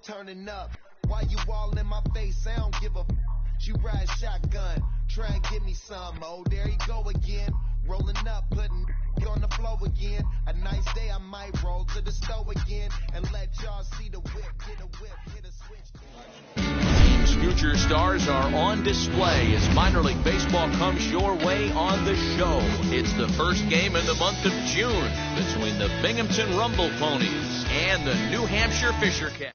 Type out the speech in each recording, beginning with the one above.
turning up. Why you all in my face? I don't give a f. She ride shotgun, try and give me some. Oh, there you go again. Rolling up, putting on the floor again. A nice day, I might roll to the stove again and let y'all see the whip. Get a whip, hit a switch. Teams' future stars are on display as minor league baseball comes your way on the show. It's the first game in the month of June between the Binghamton Rumble Ponies and the New Hampshire Fisher Cats.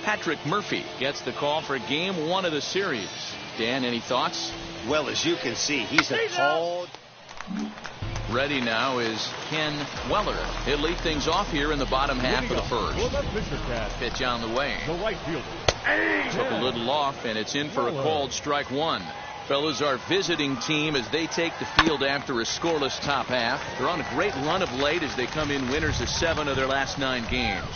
Patrick Murphy gets the call for game one of the series. Dan, any thoughts? Well, as you can see, he's a tall... Ready now is Ken Weller. He'll lead things off here in the bottom half of the first. Pitch on the way. The right fielder. Took a little off, and it's in for a called strike one. Fellas, our visiting team as they take the field after a scoreless top half. They're on a great run of late as they come in winners of 7 of their last 9 games.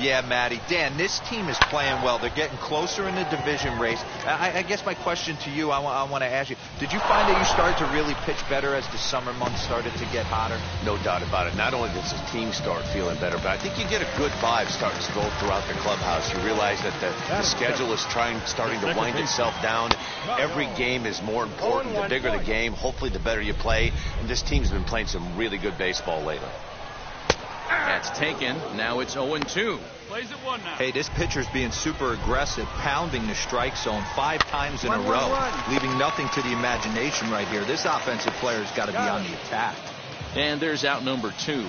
Yeah, Matty. Dan, this team is playing well. They're getting closer in the division race. I guess my question to you, I want to ask you, did you find that you started to really pitch better as the summer months started to get hotter? No doubt about it. Not only does the team start feeling better, but I think you get a good vibe starting to go throughout the clubhouse. You realize that the schedule is starting to wind itself down. Every game is more important. The bigger the game, hopefully the better you play. And this team's been playing some really good baseball lately. That's taken. Now it's 0-2. Plays it 1 now. Hey, this pitcher's being super aggressive, pounding the strike zone 5 times in a row, leaving nothing to the imagination right here. This offensive player's got to be on the attack. And there's out number 2.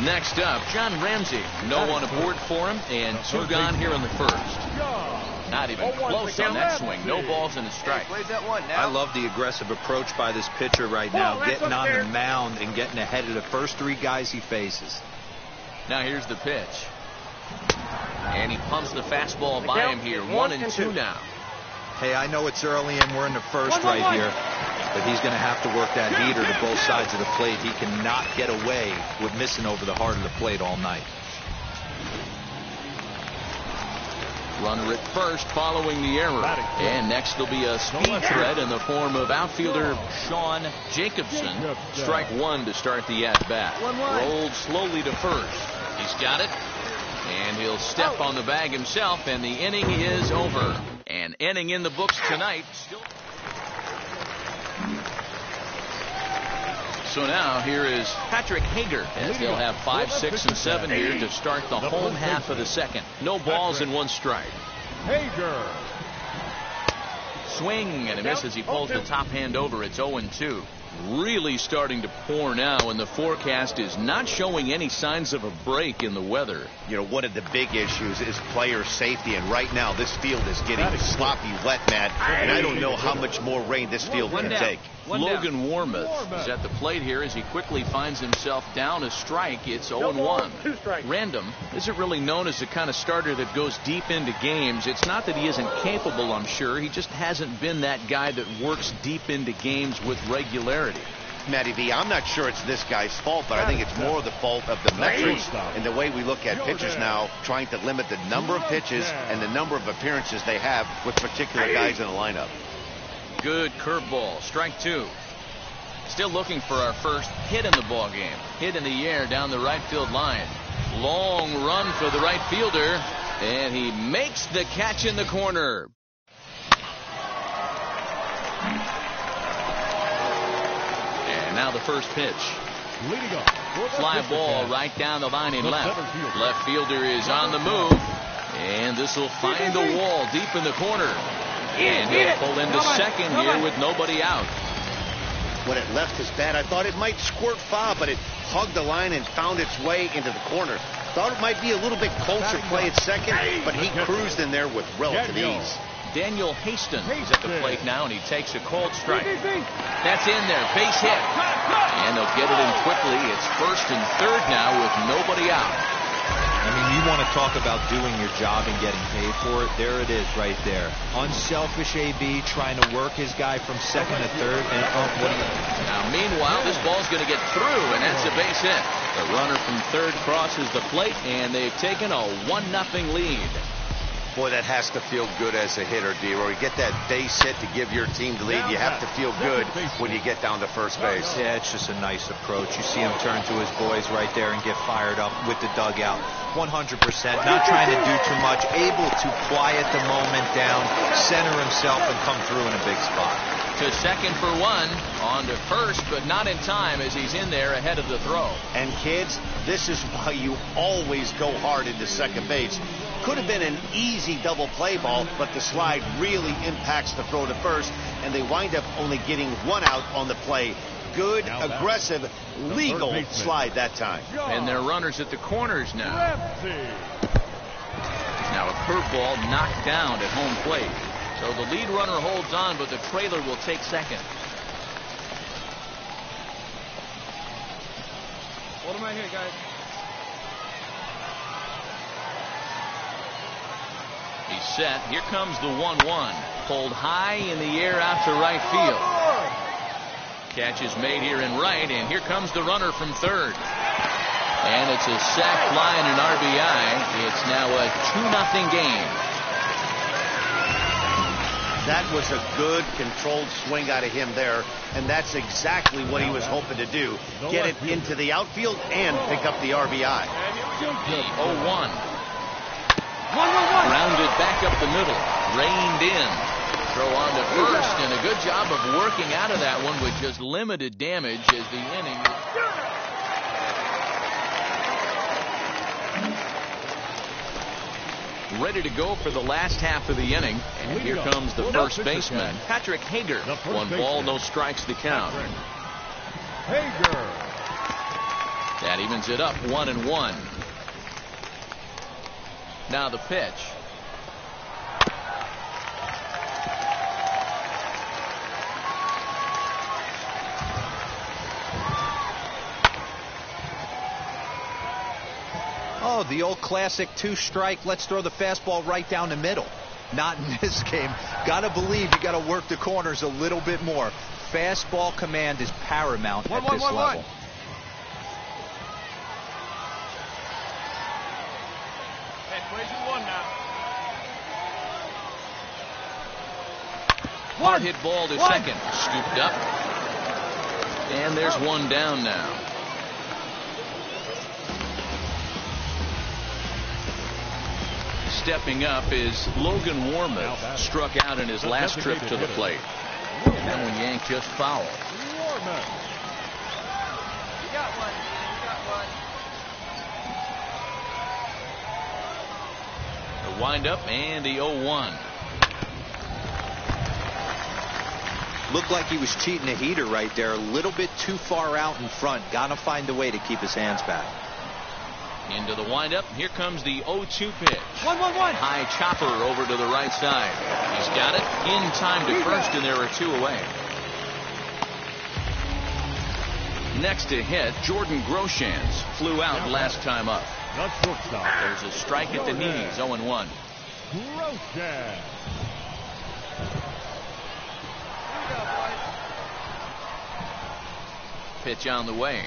Next up, John Ramsey. No one aboard for him, and 2 gone here in the first. Not even close on that swing. No balls and a strike. I love the aggressive approach by this pitcher right now, getting on the mound and getting ahead of the first 3 guys he faces. Now here's the pitch. And he pumps the fastball by him here. 1-2 now. Hey, I know it's early and we're in the first right here, but he's going to have to work that heater to both sides of the plate. He cannot get away with missing over the heart of the plate all night. Runner at first following the error. And next will be a speed threat in the form of outfielder Sean Jacobson. Strike 1 to start the at-bat. Rolled slowly to first. He's got it. And he'll step on the bag himself, and the inning is over. An inning in the books tonight. So now here is Patrick Hager as they'll have 5, 6, and 7 here to start the home half of the second. No balls and 1 strike. Hager. Swing and a miss as he pulls the top hand over. It's 0-2. Really starting to pour now, and the forecast is not showing any signs of a break in the weather. You know, one of the big issues is player safety, and right now this field is getting sloppy wet, Matt, and I don't know how much more rain this field can take. Logan Warmoth is at the plate here as he quickly finds himself down a strike. It's 0-1. Random isn't really known as the kind of starter that goes deep into games. It's not that he isn't capable, I'm sure. He just hasn't been that guy that works deep into games with regularity. Matty V, I'm not sure it's this guy's fault, but I think it's more the fault of the metrics and the way we look at pitchers now, trying to limit the number of pitches and the number of appearances they have with particular guys in the lineup. Good curveball. Strike 2. Still looking for our first hit in the ball game. Hit in the air down the right field line. Long run for the right fielder, and he makes the catch in the corner. And now the first pitch. Fly ball right down the line in left. Left fielder is on the move, and this will find the wall deep in the corner. And he'll pull into second here with nobody out. When it left his bat, I thought it might squirt foul, but it hugged the line and found its way into the corner. Thought it might be a little bit closer play at second, but he cruised in there with relative ease. Daniel Hastings is at the plate now, and he takes a cold strike. That's in there, base hit. And they'll get it in quickly. It's first and third now with nobody out. I mean, you want to talk about doing your job and getting paid for it. There it is right there. Unselfish AB trying to work his guy from second to third. And now, meanwhile, this ball's going to get through, and that's a base hit. The runner from third crosses the plate, and they've taken a 1-0 lead. Boy, that has to feel good as a hitter, D-Roy. You get that base hit to give your team the lead. You have to feel good when you get down to first base. Yeah, it's just a nice approach. You see him turn to his boys right there and get fired up with the dugout. 100%. Not trying to do too much. Able to quiet the moment down, center himself, and come through in a big spot. To second for one, on to first, but not in time as he's in there ahead of the throw. And kids, this is why you always go hard into second base. Could have been an easy double play ball, but the slide really impacts the throw to first, and they wind up only getting one out on the play. Good, aggressive, legal slide that time. And they're runners at the corners now. Now a curveball knocked down at home plate. So the lead runner holds on, but the trailer will take second. Hold him right here, guys. He's set. Here comes the 1-1. Pulled high in the air out to right field. Catch is made here in right, and here comes the runner from third. And it's a sac fly and an RBI. It's now a 2-0 game. That was a good, controlled swing out of him there, and that's exactly what he was hoping to do. Get it into the outfield and pick up the RBI. The 0-1. Rounded back up the middle. Reined in. Throw on to first, and a good job of working out of that one with just limited damage as the inning. Ready to go for the last half of the inning. And here comes the first baseman, Patrick Hager. 1 ball, no strikes to count. That evens it up 1-1. Now the pitch. Oh, the old classic 2-strike. Let's throw the fastball right down the middle. Not in this game. Gotta believe you gotta work the corners a little bit more. Fastball command is paramount at this level. Equation 1 now. Hard hit ball to second. Scooped up. And there's one down now. Stepping up is Logan Warmoth. Struck out in his last trip to the plate. And that one yanked just foul. You got one. The windup and the 0-1. Looked like he was cheating a heater right there. A little bit too far out in front. Gotta find a way to keep his hands back. Into the windup. Here comes the 0-2 pitch. 1-1-1. High chopper over to the right side. He's got it in time to first, and there are 2 away. Next to hit, Jordan Groshans flew out last time up. There's a strike at the knees. 0-1. Pitch on the way.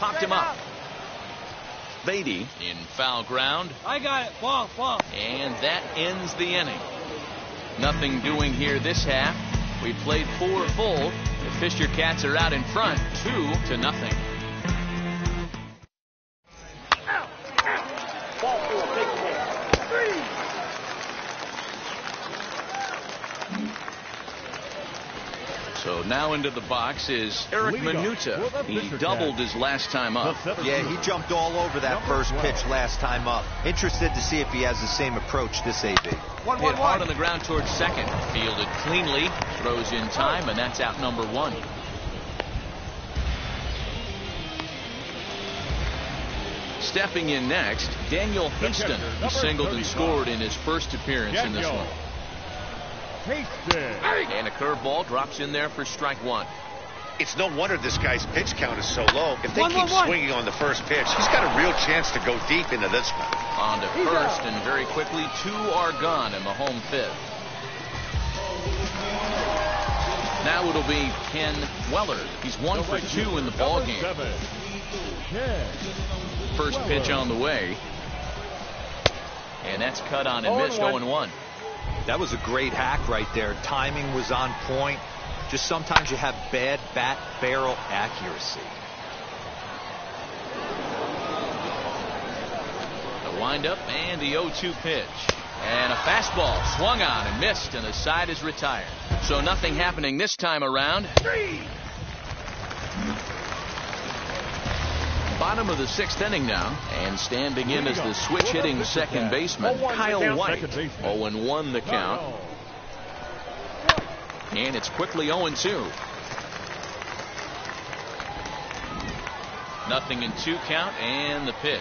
Popped him up. Beatty in foul ground. I got it. Ball. And that ends the inning. Nothing doing here this half. We played 4 full. The Fisher Cats are out in front 2-0. So now into the box is Eric Minuta. He doubled his last time up. Yeah, he jumped all over that first pitch last time up. Interested to see if he has the same approach this AB. Hit hard on the ground towards second. Fielded cleanly. Throws in time, and that's out number 1. Stepping in next, Daniel Haston. He singled and scored in his first appearance in this one. And a curveball drops in there for strike 1. It's no wonder this guy's pitch count is so low. If they keep swinging on the first pitch, he's got a real chance to go deep into this one. On to first, and very quickly 2 are gone in the home 5th. Now it'll be Ken Weller. He's 1 for 2 in the ballgame. First pitch on the way. And that's cut on and missed. 0-1. That was a great hack right there. Timing was on point. Just sometimes you have bad bat barrel accuracy. The windup and the 0-2 pitch. And a fastball swung on and missed, and the side is retired. So nothing happening this time around. Bottom of the 6th inning now, and standing in as the switch-hitting second baseman, Kyle White. 0-1 the count. And it's quickly 0-2. Nothing in 2 count, and the pitch.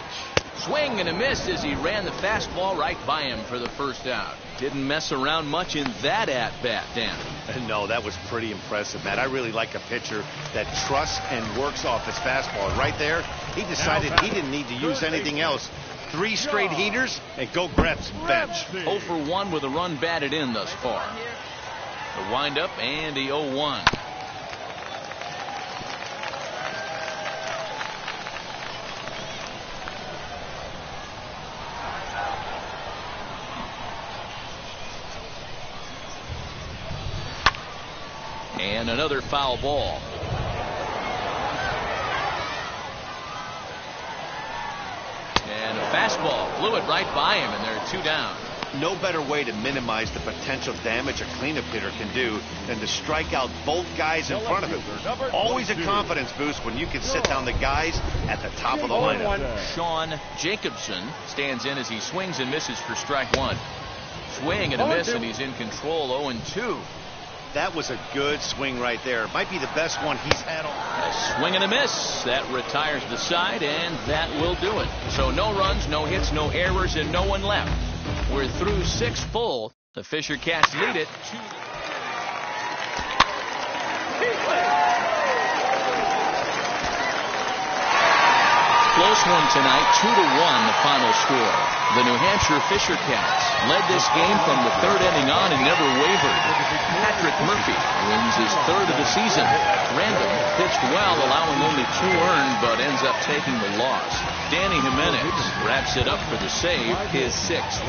Swing and a miss as he ran the fastball right by him for the first out. Didn't mess around much in that at-bat, Dan. No, that was pretty impressive, Matt. I really like a pitcher that trusts and works off his fastball. Right there, he decided he didn't need to use anything else. 3 straight heaters and go grab some bench. 0 for 1 with a run batted in thus far. The windup and the 0-1. And another foul ball. And a fastball flew it right by him, and there are 2 down. No better way to minimize the potential damage a cleanup hitter can do than to strike out both guys in front of him. Always a confidence boost when you can sit down the guys at the top of the lineup. Sean Jacobson stands in as he swings and misses for strike 1. Swing and a miss, and he's in control. 0-2. That was a good swing right there. Might be the best one he's had all. A swing and a miss. That retires the side, and that will do it. So no runs, no hits, no errors, and no one left. We're through 6 full. The Fisher Cats lead it. Close one tonight, 2-1 the final score. The New Hampshire Fisher Cats led this game from the 3rd inning on and never wavered. Patrick Murphy wins his 3rd of the season. Random pitched well, allowing only 2 earned, but ends up taking the loss. Danny Jimenez wraps it up for the save, his 6th.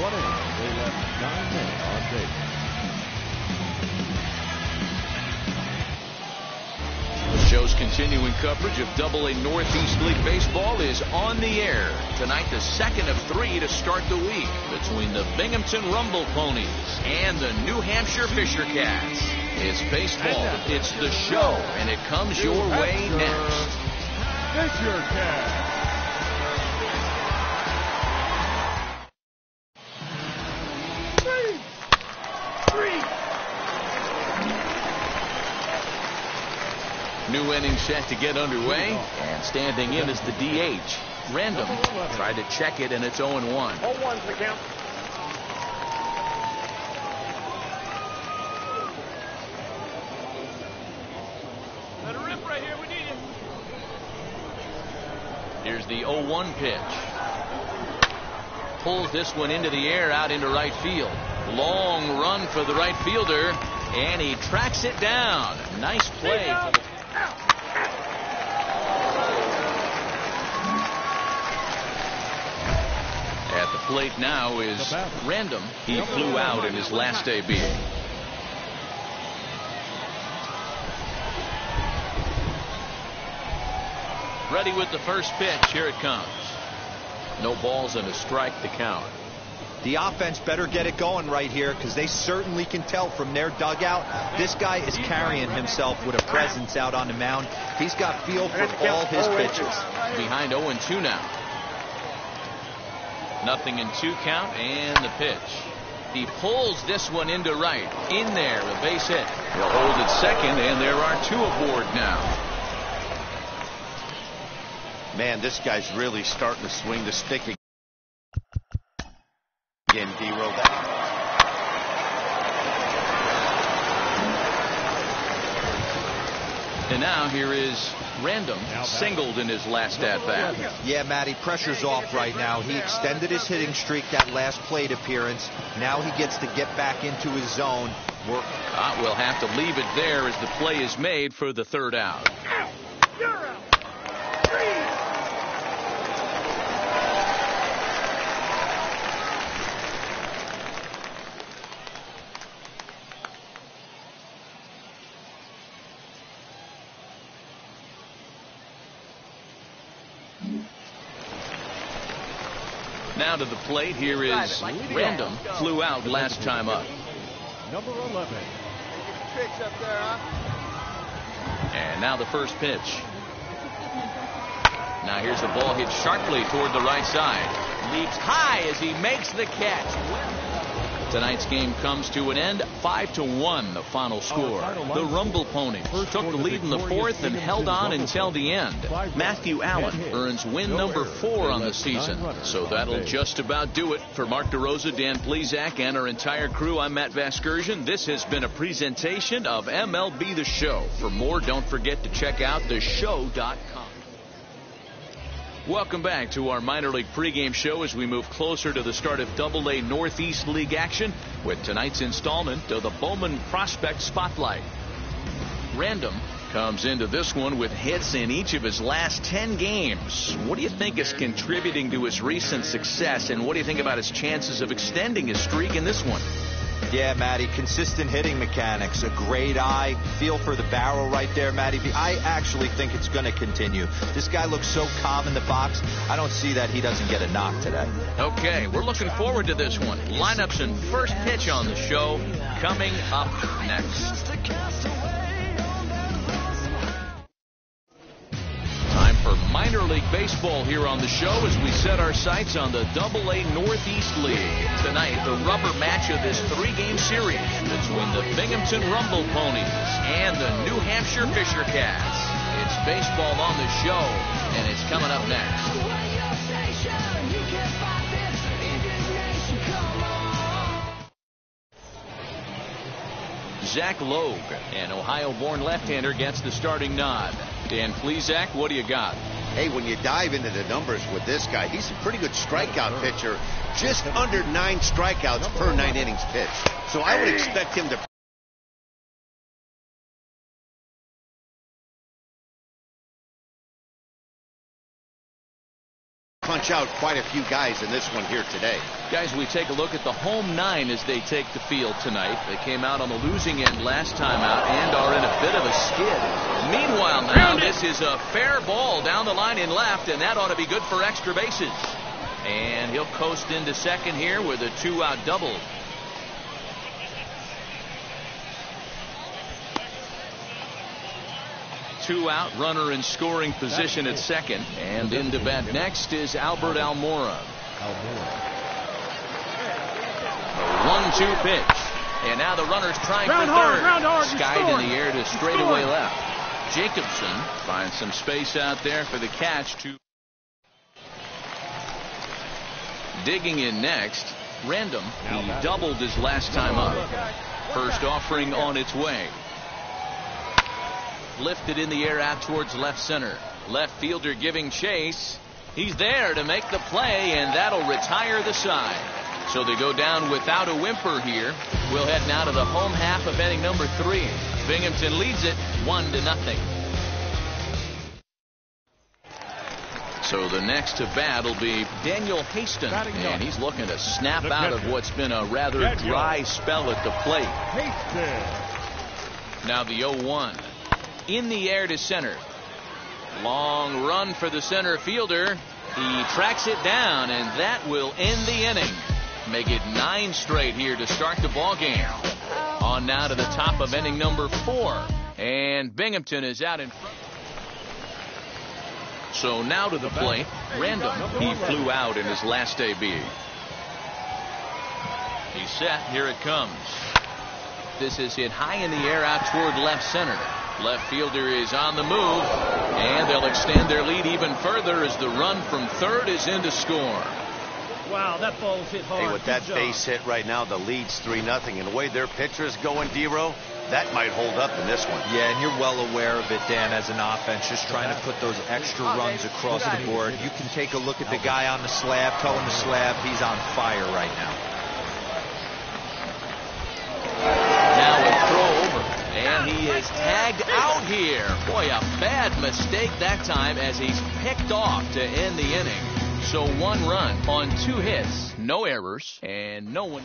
The show's continuing coverage of AA Northeast League Baseball is on the air. Tonight, the 2nd of 3 to start the week between the Binghamton Rumble Ponies and the New Hampshire Fisher Cats. It's baseball, it's the show, and it comes your way next. Fisher Cats. New inning set to get underway, and standing in is the DH. Random tried to check it, and it's 0-1. 0-1's the count. Let her rip right here. We need it. Here's the 0-1 pitch. Pulls this one into the air out into right field. Long run for the right fielder, and he tracks it down. Nice play. At the plate now is Random. He flew out in his last AB. Ready with the first pitch. Here it comes. No balls and a strike to count. The offense better get it going right here, because they certainly can tell from their dugout this guy is carrying himself with a presence out on the mound. He's got feel for all his pitches. Behind 0-2 now. Nothing in 2 count, and the pitch. He pulls this one into right. In there, a base hit. He'll hold it second, and there are 2 aboard now. Man, this guy's really starting to swing the stick again, D-Roll. And now here is Random, singled in his last at-bat. Yeah, Matty, pressure's off right now. He extended his hitting streak that last plate appearance. Now he gets to get back into his zone. We'll have to leave it there as the play is made for the 3rd out. You're out. 3. Now to the plate, here is Random. Flew out last time up. Number 11. Tricks up there, huh? And now the first pitch. Now here's the ball hit sharply toward the right side. Leaps high as he makes the catch. Tonight's game comes to an end, 5-1 the final score. The Rumble Ponies took the lead in the fourth and held on until the end. Matthew Allen earns win number 4 on the season. So that'll just about do it. For Mark DeRosa, Dan Plesac, and our entire crew, I'm Matt Vasgersian. This has been a presentation of MLB The Show. For more, don't forget to check out theshow.com. Welcome back to our minor league pregame show as we move closer to the start of Double-A Northeast League action with tonight's installment of the Bowman Prospect Spotlight. Random comes into this one with hits in each of his last 10 games. What do you think is contributing to his recent success, and what do you think about his chances of extending his streak in this one? Yeah, Matty, consistent hitting mechanics, a great eye, feel for the barrel right there, Matty. I actually think it's going to continue. This guy looks so calm in the box. I don't see that he doesn't get a knock today. Okay, we're looking forward to this one. Lineups and first pitch on the show coming up next. Time for minor league baseball here on the show as we set our sights on the Double-A Northeast League. Tonight, the rubber match of this 3-game series between the Binghamton Rumble Ponies and the New Hampshire Fisher Cats. It's baseball on the show, and it's coming up next. Zach Logue, an Ohio-born left-hander, gets the starting nod. Dan Plesac, what do you got? Hey, when you dive into the numbers with this guy, he's a pretty good strikeout pitcher. Just under 9 strikeouts per 9 innings pitched. So I would expect him to punch out quite a few guys in this one here today. Guys, we take a look at the home 9 as they take the field tonight. They came out on the losing end last time out and are in a bit of a skid. Meanwhile, now this is a fair ball down the line in left, and that ought to be good for extra bases. And he'll coast into second here with a 2-out double. Two out, runner in scoring position at second. And into bat next is Albert Almora. A 1-2 pitch. And now the runner's trying for third. Skied in the air to straightaway left. Jacobson finds some space out there for the catch. Digging in next, Random. He doubled his last time up. First offering on its way. Lifted in the air out towards left center. Left fielder giving chase. He's there to make the play, and that'll retire the side. So they go down without a whimper here. We'll head now to the home half of inning number 3. Binghamton leads it 1-0. So the next to bat will be Daniel Haston, and he's looking to snap out of what's been a rather dry spell at the plate. Now the 0-1. In the air to center. Long run for the center fielder. He tracks it down, and that will end the inning. Make it 9 straight here to start the ball game. On now to the top of inning number 4. And Binghamton is out in front. So now to the plate. Random. He flew out in his last AB. He's set. Here it comes. This is hit high in the air out toward left center. Left fielder is on the move, and they'll extend their lead even further as the run from third is in to score. Wow, that ball's hit hard. Hey, with that base hit right now, the lead's 3-0. And the way their pitcher is going, D-Row, that might hold up in this one. Yeah, and you're well aware of it, Dan, as an offense, just trying to put those extra runs across the board. You can take a look at the guy on the slab, towing the slab. He's on fire right now. Now a throw over, and he is tagged out here. Boy, a bad mistake that time as he's picked off to end the inning. So 1 run on 2 hits, no errors, and no one.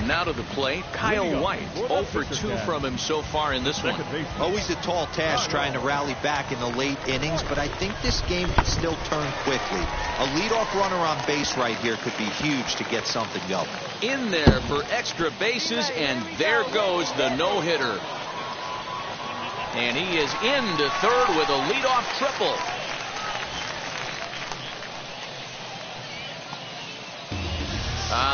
Now to the plate, Kyle White. 0 for 2 from him so far in this one. Always a tall task trying to rally back in the late innings, but I think this game can still turn quickly. A leadoff runner on base right here could be huge to get something going. In there for extra bases, and there goes the no-hitter. And he is into third with a leadoff triple.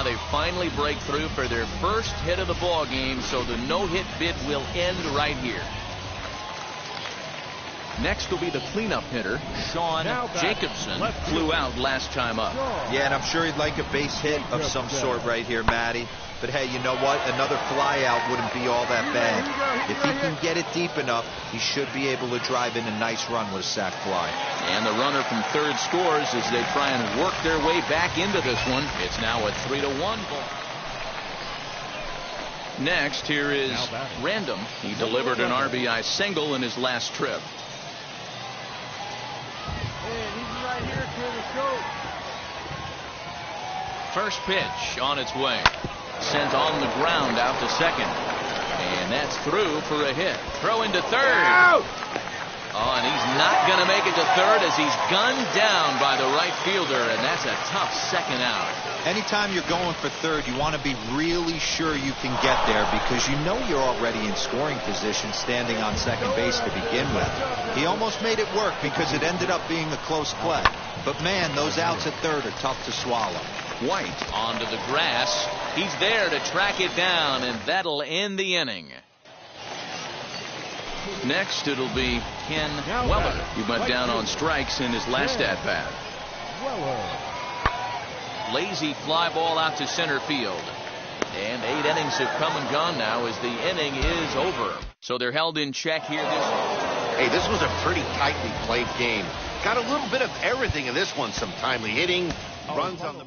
They finally break through for their first hit of the ball game, so the no-hit bid will end right here. Next will be the cleanup hitter, Sean Jacobson. Flew out last time up. Yeah, and I'm sure he'd like a base hit of some sort right here, Matty. But hey, you know what? Another fly out wouldn't be all that bad. If he can get it deep enough, he should be able to drive in a nice run with a sac fly. And the runner from third scores as they try and work their way back into this one. It's now a 3-1 ball. Next, here is Random. He delivered an RBI single in his last trip. Right here, First pitch on its way. Sent on the ground out to second. And that's through for a hit. Throw into third. Oh, and he's not going to make it to third as he's gunned down by the right fielder, and that's a tough second out. Anytime you're going for third, you want to be really sure you can get there because you know you're already in scoring position standing on second base to begin with. He almost made it work because it ended up being a close play. But man, those outs at third are tough to swallow. White onto the grass. He's there to track it down, and that'll end the inning. Next, it'll be Ken Weller. He went down on strikes in his last at-bat. Lazy fly ball out to center field. And 8 innings have come and gone now as the inning is over. So they're held in check here this week. Hey, this was a pretty tightly played game. Got a little bit of everything in this one. Some timely hitting, runs on the...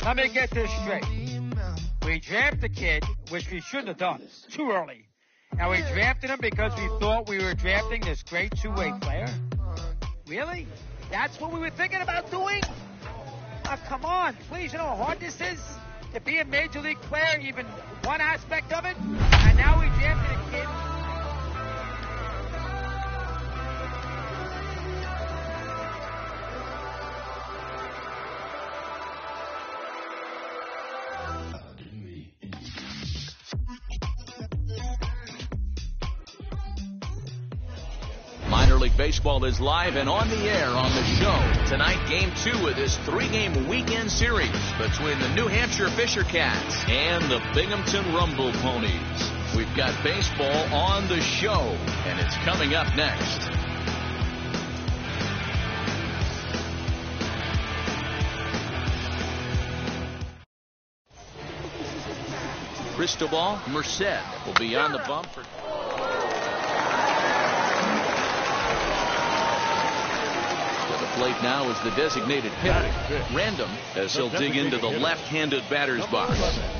Let me get this straight. We drafted the kid, which we shouldn't have done, too early. And we drafted him because we thought we were drafting this great two-way player? Really? That's what we were thinking about doing? Oh, come on, please. You know how hard this is to be a major league player, even one aspect of it? And now we drafted a kid. Minor League Baseball is live and on the air on the show. Tonight, Game 2 of this 3-game weekend series between the New Hampshire Fisher Cats and the Binghamton Rumble Ponies. We've got baseball on the show, and it's coming up next. Cristobal Merced will be on the bump for... Plate now is the designated hitter, Random, as he'll dig into the left-handed batter's box.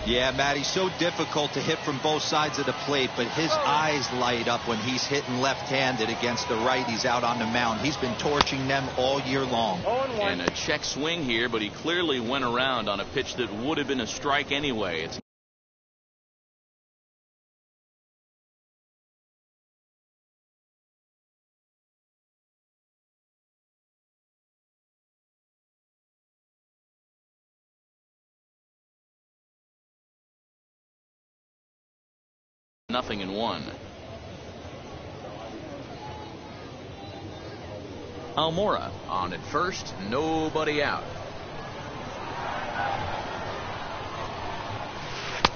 Yeah, Matty, so difficult to hit from both sides of the plate, but his eyes light up when he's hitting left-handed against the righties out on the mound. He's been torching them all year long. And a check swing here, but he clearly went around on a pitch that would have been a strike anyway. It's nothing in one. Almora on at first, nobody out.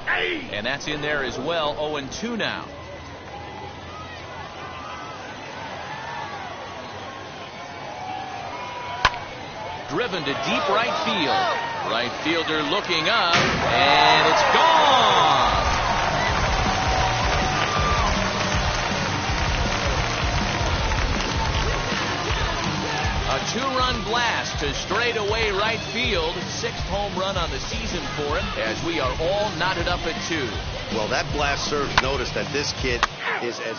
And that's in there as well. 0-2 now. Driven to deep right field. Right fielder looking up, and it's gone. two-run blast to straightaway right field. 6th home run on the season for him, as we are all knotted up at 2. Well, that blast serves notice that this kid is as...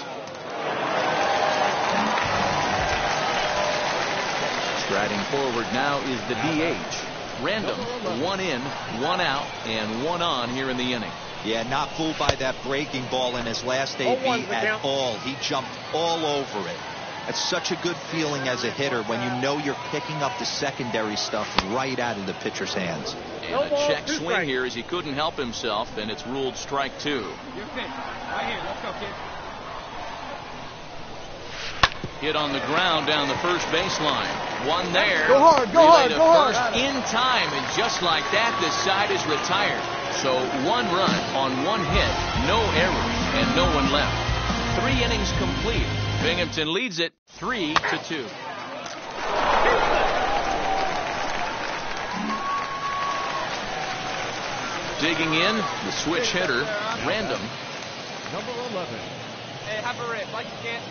Striding forward now is the DH. Random, 1 in, 1 out, and 1 on here in the inning. Yeah, not fooled by that breaking ball in his last AB at all. He jumped all over it. It's such a good feeling as a hitter when you know you're picking up the secondary stuff right out of the pitcher's hands. And a check swing here as he couldn't help himself, and it's ruled strike 2. Your pitch. Right here. Let's go, kid. Hit on the ground down the first baseline. One there. Go hard, go hard, go hard. First in time, and just like that, the side is retired. So 1 run on 1 hit, no errors, and no one left. 3 innings complete. Binghamton leads it 3-2. Digging in, the switch hitter, Random. Number 11. Hey, have a rip. Like you can't.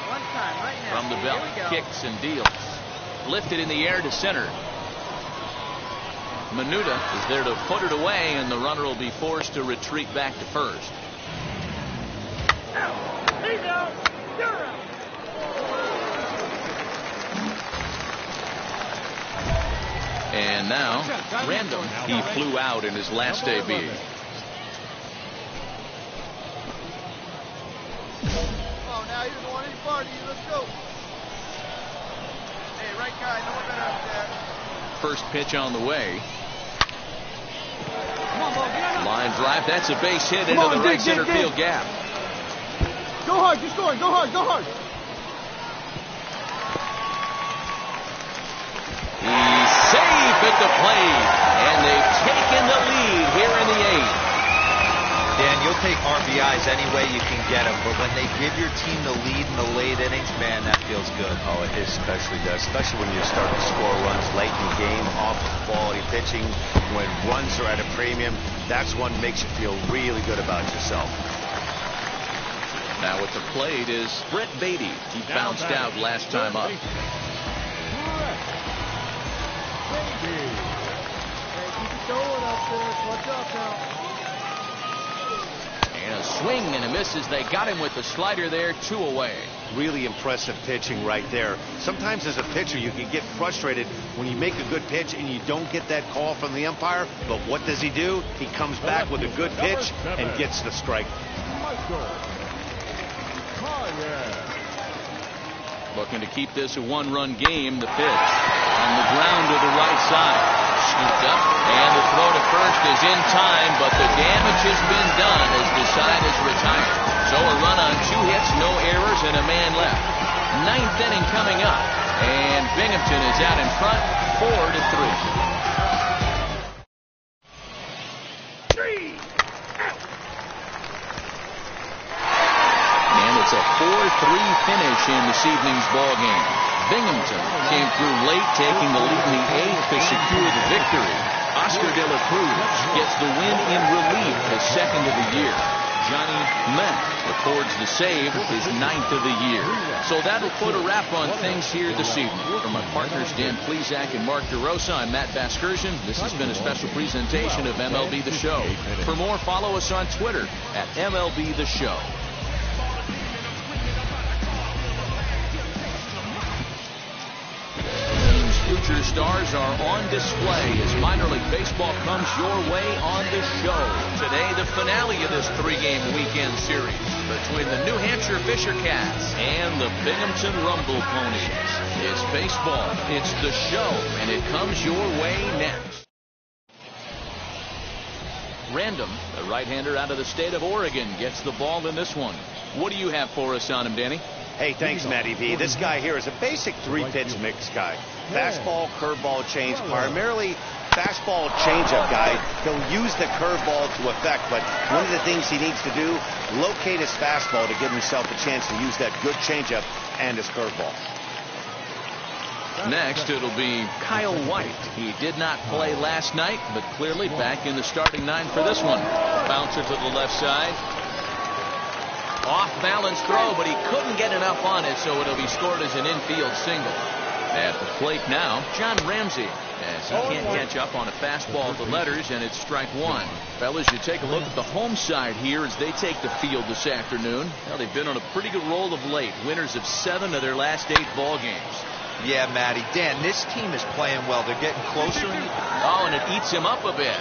One time, right now. From the belt, kicks and deals. Lifted in the air to center. Minuta is there to put it away, and the runner will be forced to retreat back to first. And now, Random. He flew out in his last AB. Oh, now he doesn't want any part of you. Let's go. Hey, right guy, no one better out there. First pitch on the way. Line drive. That's a base hit into the right center field gap. Go hard, just go hard, go hard. He's safe at the plate, and they've taken the lead here in the 8th. Dan, you'll take RBIs any way you can get them, but when they give your team the lead in the late innings, man, that feels good. Oh, it especially does, especially when you start to score runs late in the game off of quality pitching. When runs are at a premium, that's what makes you feel really good about yourself. Now at the plate is Brett Beatty. He bounced out last time up. And a swing and a miss as they got him with the slider there, 2 away. Really impressive pitching right there. Sometimes as a pitcher you can get frustrated when you make a good pitch and you don't get that call from the umpire, but what does he do? He comes back with a good pitch and gets the strike. Looking to keep this a 1-run game. The pitch on the ground to the right side. Scooped up, and the throw to first is in time, but the damage has been done as the side is retired. So a run on 2 hits, no errors, and a man left. 9th inning coming up, and Binghamton is out in front, 4-3. It's a 4-3 finish in this evening's ball game. Binghamton came through late, taking the lead in the 8th to secure the victory. Oscar De La Cruz gets the win in relief, his 2nd of the year. Johnny Mack records the save, his 9th of the year. So that'll put a wrap on things here this evening. From my partners Dan Plesac and Mark DeRosa, I'm Matt Vasgersian. This has been a special presentation of MLB The Show. For more, follow us on Twitter at MLB The Show. Future stars are on display as minor league baseball comes your way on the show. Today, the finale of this 3-game weekend series between the New Hampshire Fisher Cats and the Binghamton Rumble Ponies. It's baseball, it's the show, and it comes your way next. Random, the right-hander out of the state of Oregon, gets the ball in this one. What do you have for us on him, Danny? Hey, thanks, Matty V. This guy here is a basic 3-pitch mix guy. Fastball, curveball, change, primarily fastball changeup guy. He'll use the curveball to effect, but one of the things he needs to do, locate his fastball to give himself a chance to use that good changeup and his curveball. Next, it'll be Kyle White. He did not play last night, but clearly back in the starting 9 for this one. Bouncer to the left side. Off-balance throw, but he couldn't get enough on it, so it'll be scored as an infield single. At the plate now, John Ramsey, as he can't catch up on a fastball at the letters, and it's strike one. Fellas, you take a look at the home side here as they take the field this afternoon. Well, they've been on a pretty good roll of late. Winners of 7 of their last 8 ball games. Yeah, Matty. Dan, this team is playing well. They're getting closer. Oh, and it eats him up a bit.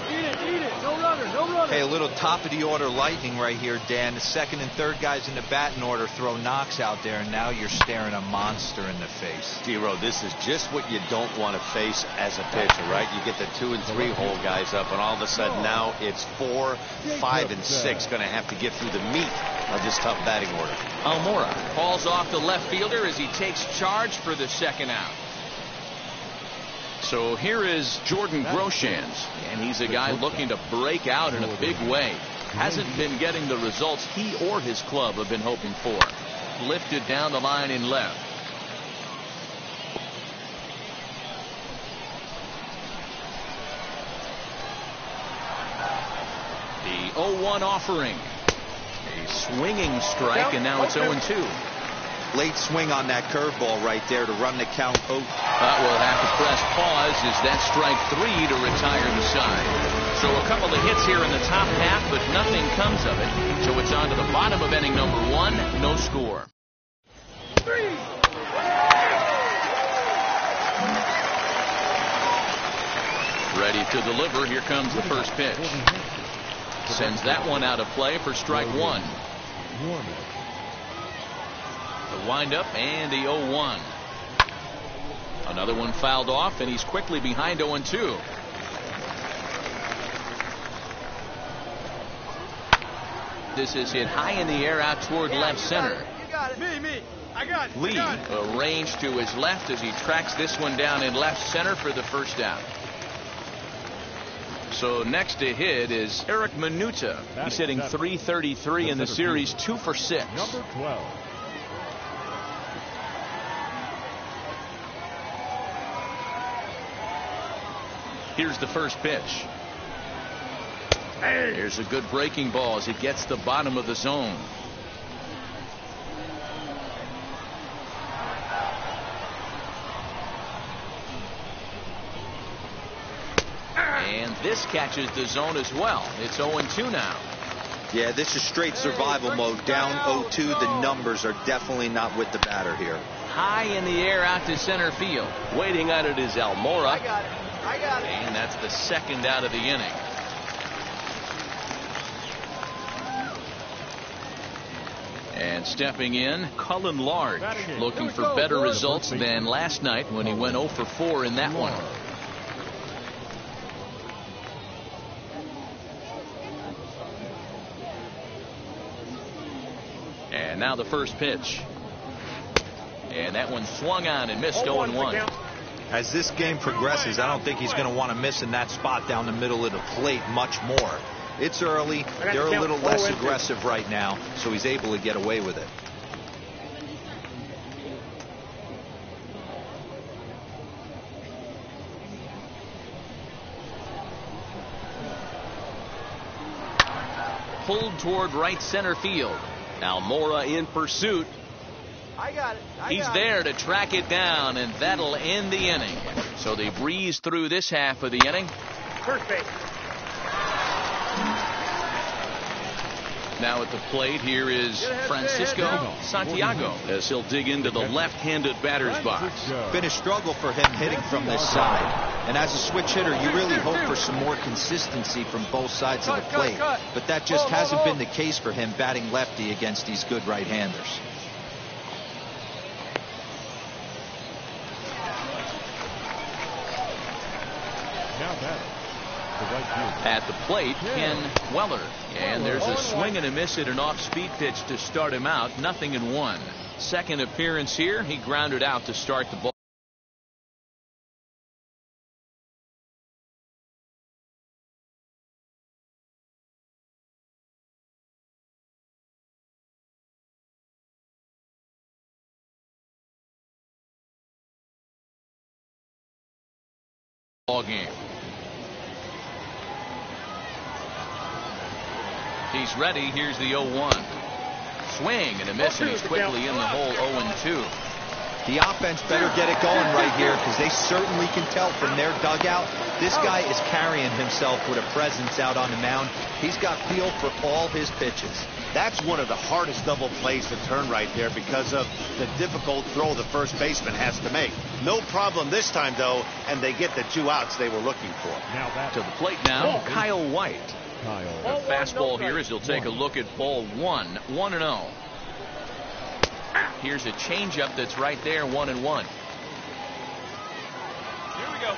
Eat it. No runner. No runner. Hey, a little top of the order lightning right here, Dan. The second and third guys in the batting order throw knocks out there, and now you're staring a monster in the face. D-Row, this is just what you don't want to face as a pitcher, right? You get the 2 and 3 hole guys up, and all of a sudden now it's 4, 5, and 6 going to have to get through the meat of this tough batting order. Almora falls off the left fielder as he takes charge for the second out. So here is Jordan Groshans, and he's a guy looking to break out in a big way. Hasn't been getting the results he or his club have been hoping for. Lifted down the line in left. The 0-1 offering. A swinging strike, and now it's 0-2. Late swing on that curveball right there to run the count. But we'll have to press pause as that's strike 3 to retire the side. So a couple of hits here in the top half, but nothing comes of it. So it's on to the bottom of inning number 1, no score. Ready to deliver. Here comes the first pitch. Sends that one out of play for strike 1. The windup and the 0-1. Another one fouled off, and he's quickly behind 0-2. This is hit high in the air out toward left center. You got it. Me. I got it. Lee arranged to his left as he tracks this one down in left center for the first out. So next to hit is Eric Minuta. He's hitting .333 in the series, 2 for 6. Number 12. Here's the first pitch. Here's a good breaking ball as it gets the bottom of the zone. And this catches the zone as well. It's 0-2 now. Yeah, this is straight survival mode. Down 0-2. The numbers are definitely not with the batter here. High in the air out to center field. Waiting on it is Almora. I got it. And that's the second out of the inning. And stepping in, Cullen Large, looking for better results than last night when he went 0 for 4 in that one. And now the first pitch. And that one swung on and missed 0-1. As this game progresses, I don't think he's going to want to miss in that spot down the middle of the plate much more. It's early. They're a little less aggressive right now, so he's able to get away with it. Pulled toward right center field. Almora in pursuit. I got it. He's there to track it down, and that'll end the inning. So they breeze through this half of the inning. First base. Now at the plate, here is Francisco Santiago as he'll dig into the left-handed batter's box. Been a struggle for him hitting from this side. And as a switch hitter, you really hope for some more consistency from both sides of the plate. But that just hasn't been the case for him batting lefty against these good right-handers. At the plate, Ken Weller. And there's a swing and a miss at an off-speed pitch to start him out. 0-1. Second appearance here. He grounded out to start the ball. Ball game. He's ready. Here's the 0-1. Swing and a miss, and he's quickly in the hole. 0-2. The offense better get it going right here, because they certainly can tell from their dugout this guy is carrying himself with a presence out on the mound. He's got feel for all his pitches. That's one of the hardest double plays to turn right there because of the difficult throw the first baseman has to make. No problem this time, though, and they get the 2 outs they were looking for. Now back to the plate now, Kyle White. The fastball here as he'll take a look at ball 1, 1-0. Here's a changeup that's right there, 1-1. Here we go.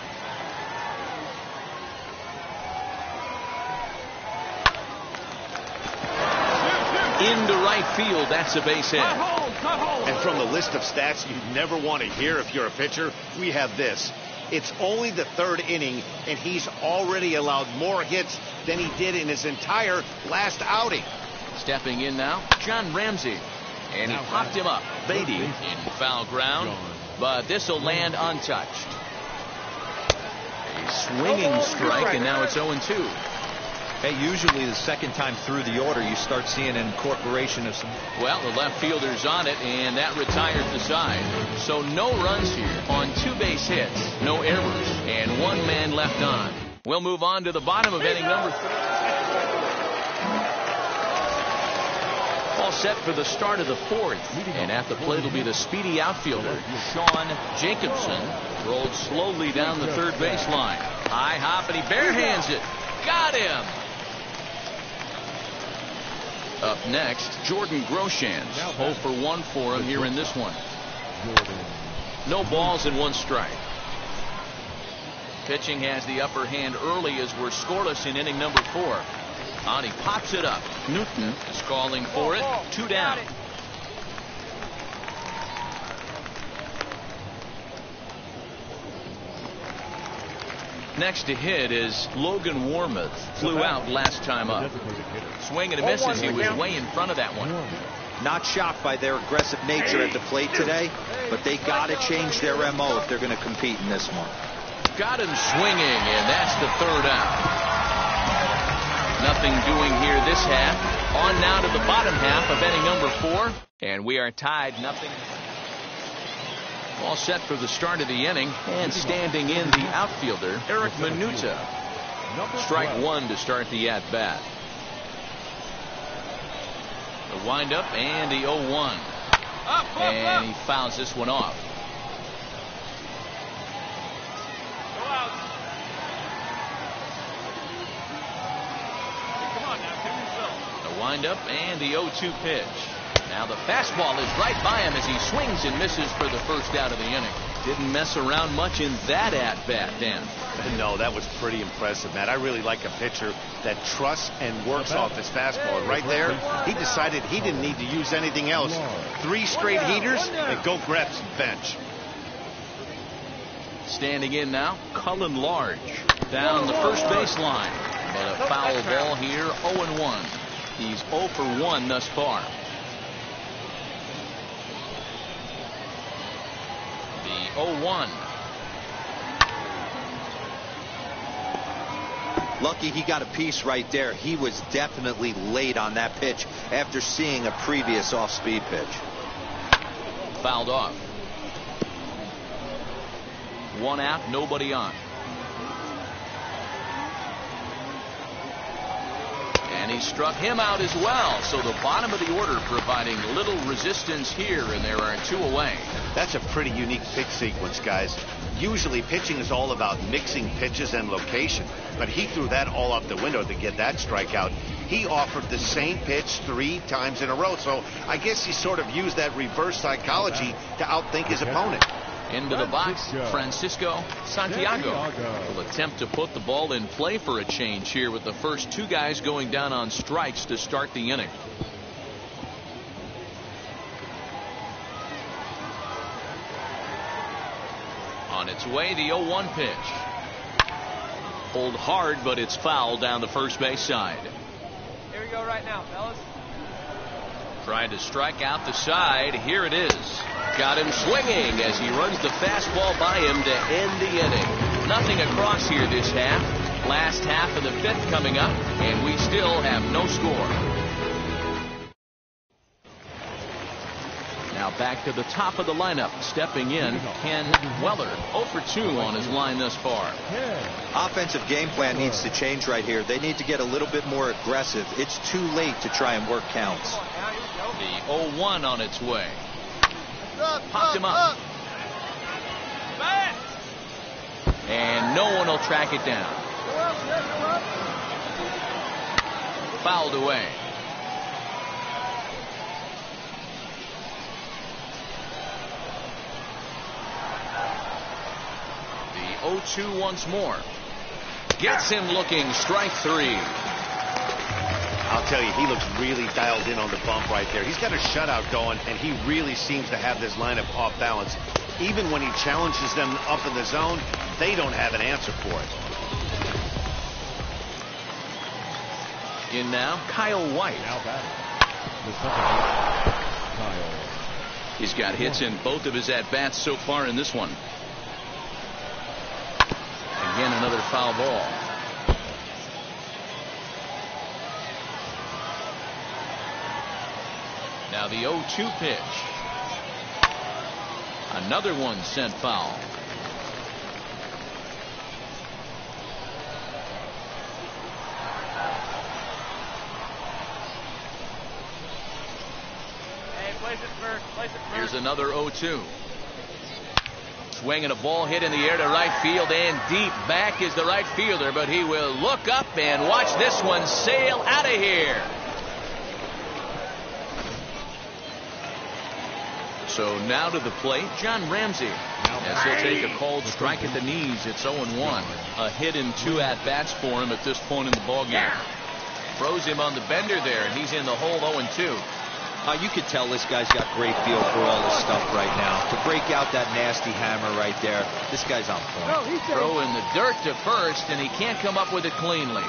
Into right field, that's a base hit. And from the list of stats you never want to hear if you're a pitcher, we have this. It's only the 3rd inning, and he's already allowed more hits than he did in his entire last outing. Stepping in now, John Ramsey. And he popped him up. Beatty in foul ground, but this will land untouched. A swinging strike, and now it's 0-2. Hey, usually the second time through the order, you start seeing an incorporation of some. Well, the left fielder's on it, and that retires the side. So no runs here on 2 base hits, no errors, and 1 man left on. We'll move on to the bottom of inning number 3. All set for the start of the 4th, and at the plate will be the speedy outfielder Sean Jacobson. Rolled slowly down the 3rd baseline. High hop, and he barehands it. Got him. Up next, Jordan Groshans. 0 for 1 for him here in this one. No balls and 1 strike. Pitching has the upper hand early as we're scoreless in inning number 4. On, he pops it up. Newton is calling for it. 2 down. Next to hit is Logan Warmoth. Flew out last time up. Swing and a miss as he was way in front of that one. Not shocked by their aggressive nature at the plate today, but they got to change their MO if they're going to compete in this one. Got him swinging, and that's the 3rd out. Nothing doing here this half. On now to the bottom half of inning number 4. And we are tied 0. All set for the start of the inning. And standing in the outfielder, Eric Minuta. Strike 1 to start the at-bat. The windup and the 0-1. And he fouls this one off. Windup and the 0-2 pitch. Now the fastball is right by him as he swings and misses for the 1st out of the inning. Didn't mess around much in that at-bat, Dan. No, that was pretty impressive, Matt. I really like a pitcher that trusts and works off his fastball. And right there, he decided he didn't need to use anything else. 3 straight heaters, and go grab some bench. Standing in now, Cullen Large. Down the first baseline. But a foul ball here, 0-1. He's 0 for 1 thus far. The 0-1. Lucky he got a piece right there. He was definitely late on that pitch after seeing a previous off-speed pitch. Fouled off. 1 out, nobody on. And he struck him out as well. So the bottom of the order providing little resistance here, and there are 2 away. That's a pretty unique pitch sequence, guys. Usually pitching is all about mixing pitches and location, but he threw that all out the window to get that strikeout. He offered the same pitch 3 times in a row, so I guess he sort of used that reverse psychology to outthink his opponent. Into the box, Francisco Santiago will attempt to put the ball in play for a change here with the first 2 guys going down on strikes to start the inning. On its way, the 0-1 pitch. Pulled hard, but it's foul down the first base side. Here we go right now, fellas. Trying to strike out the side. Here it is. Got him swinging as he runs the fastball by him to end the inning. Nothing across here this half. Last half of the fifth coming up, and we still have no score. Now back to the top of the lineup. Stepping in, Ken Weller, 0 for 2 on his line thus far. Offensive game plan needs to change right here. They need to get a little bit more aggressive. It's too late to try and work counts. The 0-1 on its way. Popped him up. And no one will track it down. Fouled away. The 0-2 once more. Gets him looking. Strike 3. I'll tell you, he looks really dialed in on the bump right there. He's got a shutout going, and he really seems to have this lineup off balance. Even when he challenges them up in the zone, they don't have an answer for it. In now, Kyle White. He's got hits in both of his at-bats so far in this one. Again, another foul ball. Now the 0-2 pitch. Another one sent foul. Hey, place it first. Here's another 0-2. Swinging a ball hit in the air to right field, and deep back is the right fielder, but he will look up and watch this one sail out of here. So now to the plate, John Ramsey. As he'll take a called strike at the knees. It's 0-1. A hit in 2 at-bats for him at this point in the ballgame. Throws him on the bender there, and he's in the hole 0-2. You could tell this guy's got great feel for all this stuff right now. To break out that nasty hammer right there, this guy's on point. Throw in the dirt to first, and he can't come up with it cleanly.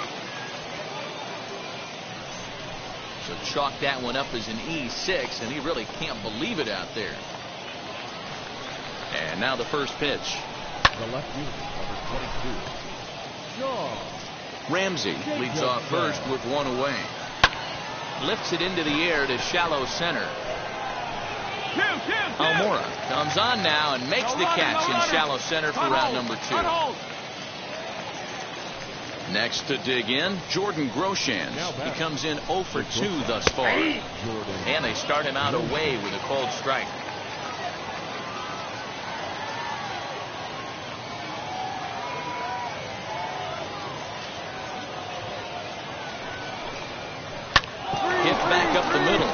So chalk that one up as an E6, and he really can't believe it out there. And now the first pitch. The left unit, number 22. Ramsey leads off first with 1 away. Lifts it into the air to shallow center. Almora comes on now and makes the catch in shallow center for route number 2. Next to dig in, Jordan Groshans. He comes in 0 for 2 thus far. And they start him out away with a called strike. Hit back up the middle.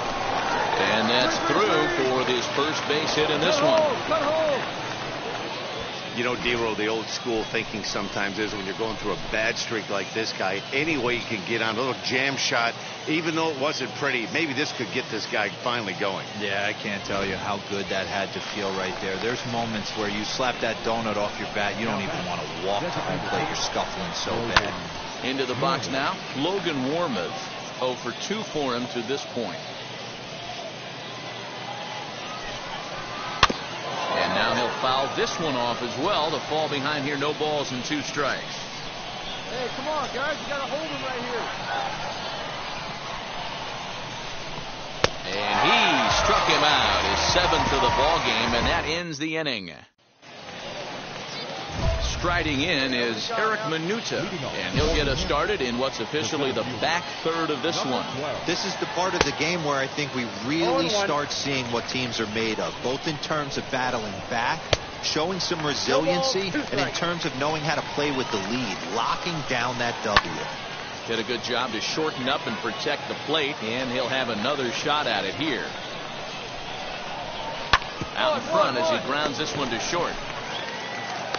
And that's through for his first base hit in this one. You know, D-Roll, the old school thinking sometimes is when you're going through a bad streak like this guy, any way you can get on a little jam shot, even though it wasn't pretty, maybe this could get this guy finally going. Yeah, I can't tell you how good that had to feel right there. There's moments where you slap that donut off your bat, you don't even want to walk to home plate. You're scuffling so bad. Into the box now, Logan Warmoth. 0 for 2 for him to this point. And now he'll foul this one off as well to fall behind here. No balls and 2 strikes. Hey, come on, guys. You got to hold him right here. And he struck him out. His 7th of the ball game, and that ends the inning. Striding in is Eric Minuta, and he'll get us started in what's officially the back third of this one. This is the part of the game where I think we really start seeing what teams are made of, both in terms of battling back, showing some resiliency, and in terms of knowing how to play with the lead, locking down that W. Did a good job to shorten up and protect the plate, and he'll have another shot at it here. Out in front as he grounds this one to short.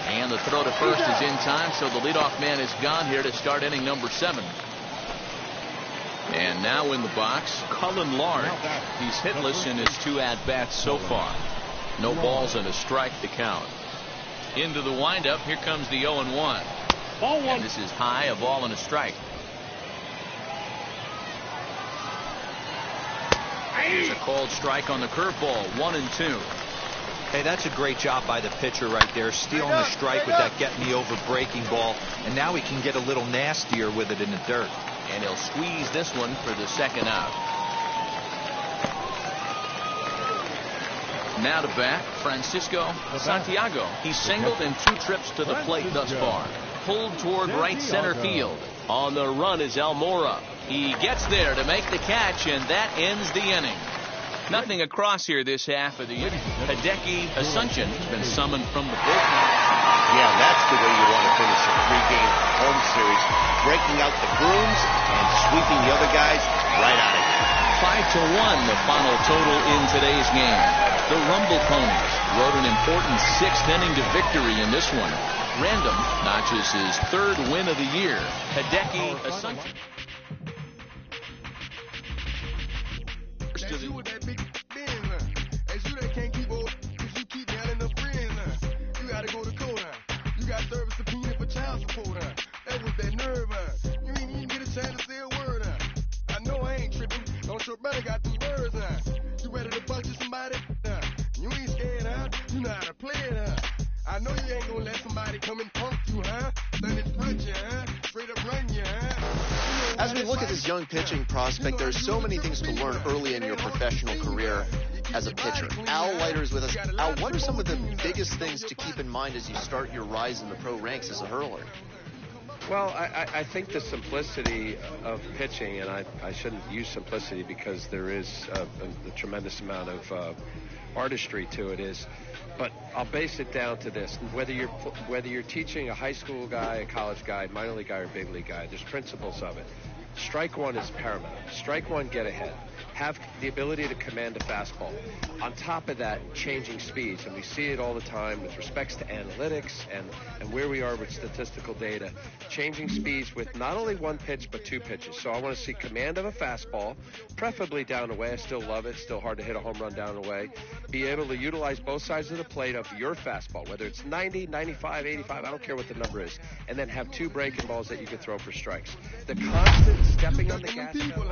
And the throw to first is in time, so the leadoff man is gone here to start inning number 7. And now in the box, Cullen Large. He's hitless in his 2 at-bats so far. No balls and a strike to count. Into the windup, here comes the 0-1. And this is high, a ball and a strike. Here's a called strike on the curveball, 1-2. Hey, that's a great job by the pitcher right there, stealing the strike with that get-me-over breaking ball, and now he can get a little nastier with it in the dirt. And he'll squeeze this one for the second out. Now to bat, Francisco Santiago. He's singled in 2 trips to the plate thus far. Pulled toward right center field. On the run is Almora. He gets there to make the catch, and that ends the inning. Nothing across here this half of the year. Hideki Asuncion has been summoned from the bullpen. Yeah, that's the way you want to finish a 3-game home series. Breaking out the brooms and sweeping the other guys right out of here. 5-1 the final total in today's game. The Rumble Ponies rode an important 6th inning to victory in this one. Random notches his 3rd win of the year. Hideki Asuncion. That's you with that big Benz, huh? That's you that can't keep old, cause you keep down in the friends, huh? You gotta go to court, huh? You got service subpoena for child support, huh? That was that nerve, huh? You ain't even get a chance to say a word, huh? I know I ain't tripping. Don't your brother got them birds, huh? You ready to bust you somebody, huh? You ain't scared, huh? You know how to play it, huh? I know you ain't gonna let somebody come and punk you, huh? Then it's punch you, huh? Straight up run you, huh? As we look at this young pitching prospect, there are so many things to learn early in your professional career as a pitcher. Al Leiter's with us. Al, what are some of the biggest things to keep in mind as you start your rise in the pro ranks as a hurler? Well, I think the simplicity of pitching, and I shouldn't use simplicity because there is a tremendous amount of artistry to it, but I'll base it down to this: whether you're teaching a high school guy, a college guy, minor league guy, or big league guy, there's principles of it. Strike one is paramount. Strike one, get ahead. Have the ability to command a fastball. On top of that, changing speeds, and we see it all the time with respects to analytics and where we are with statistical data. Changing speeds with not only 1 pitch but 2 pitches. So I want to see command of a fastball, preferably down and away. I still love it. Still hard to hit a home run down and away. Be able to utilize both sides of the plate of your fastball, whether it's 90, 95, 85, I don't care what the number is, and then have 2 breaking balls that you can throw for strikes. The constant stepping on the gas pedal.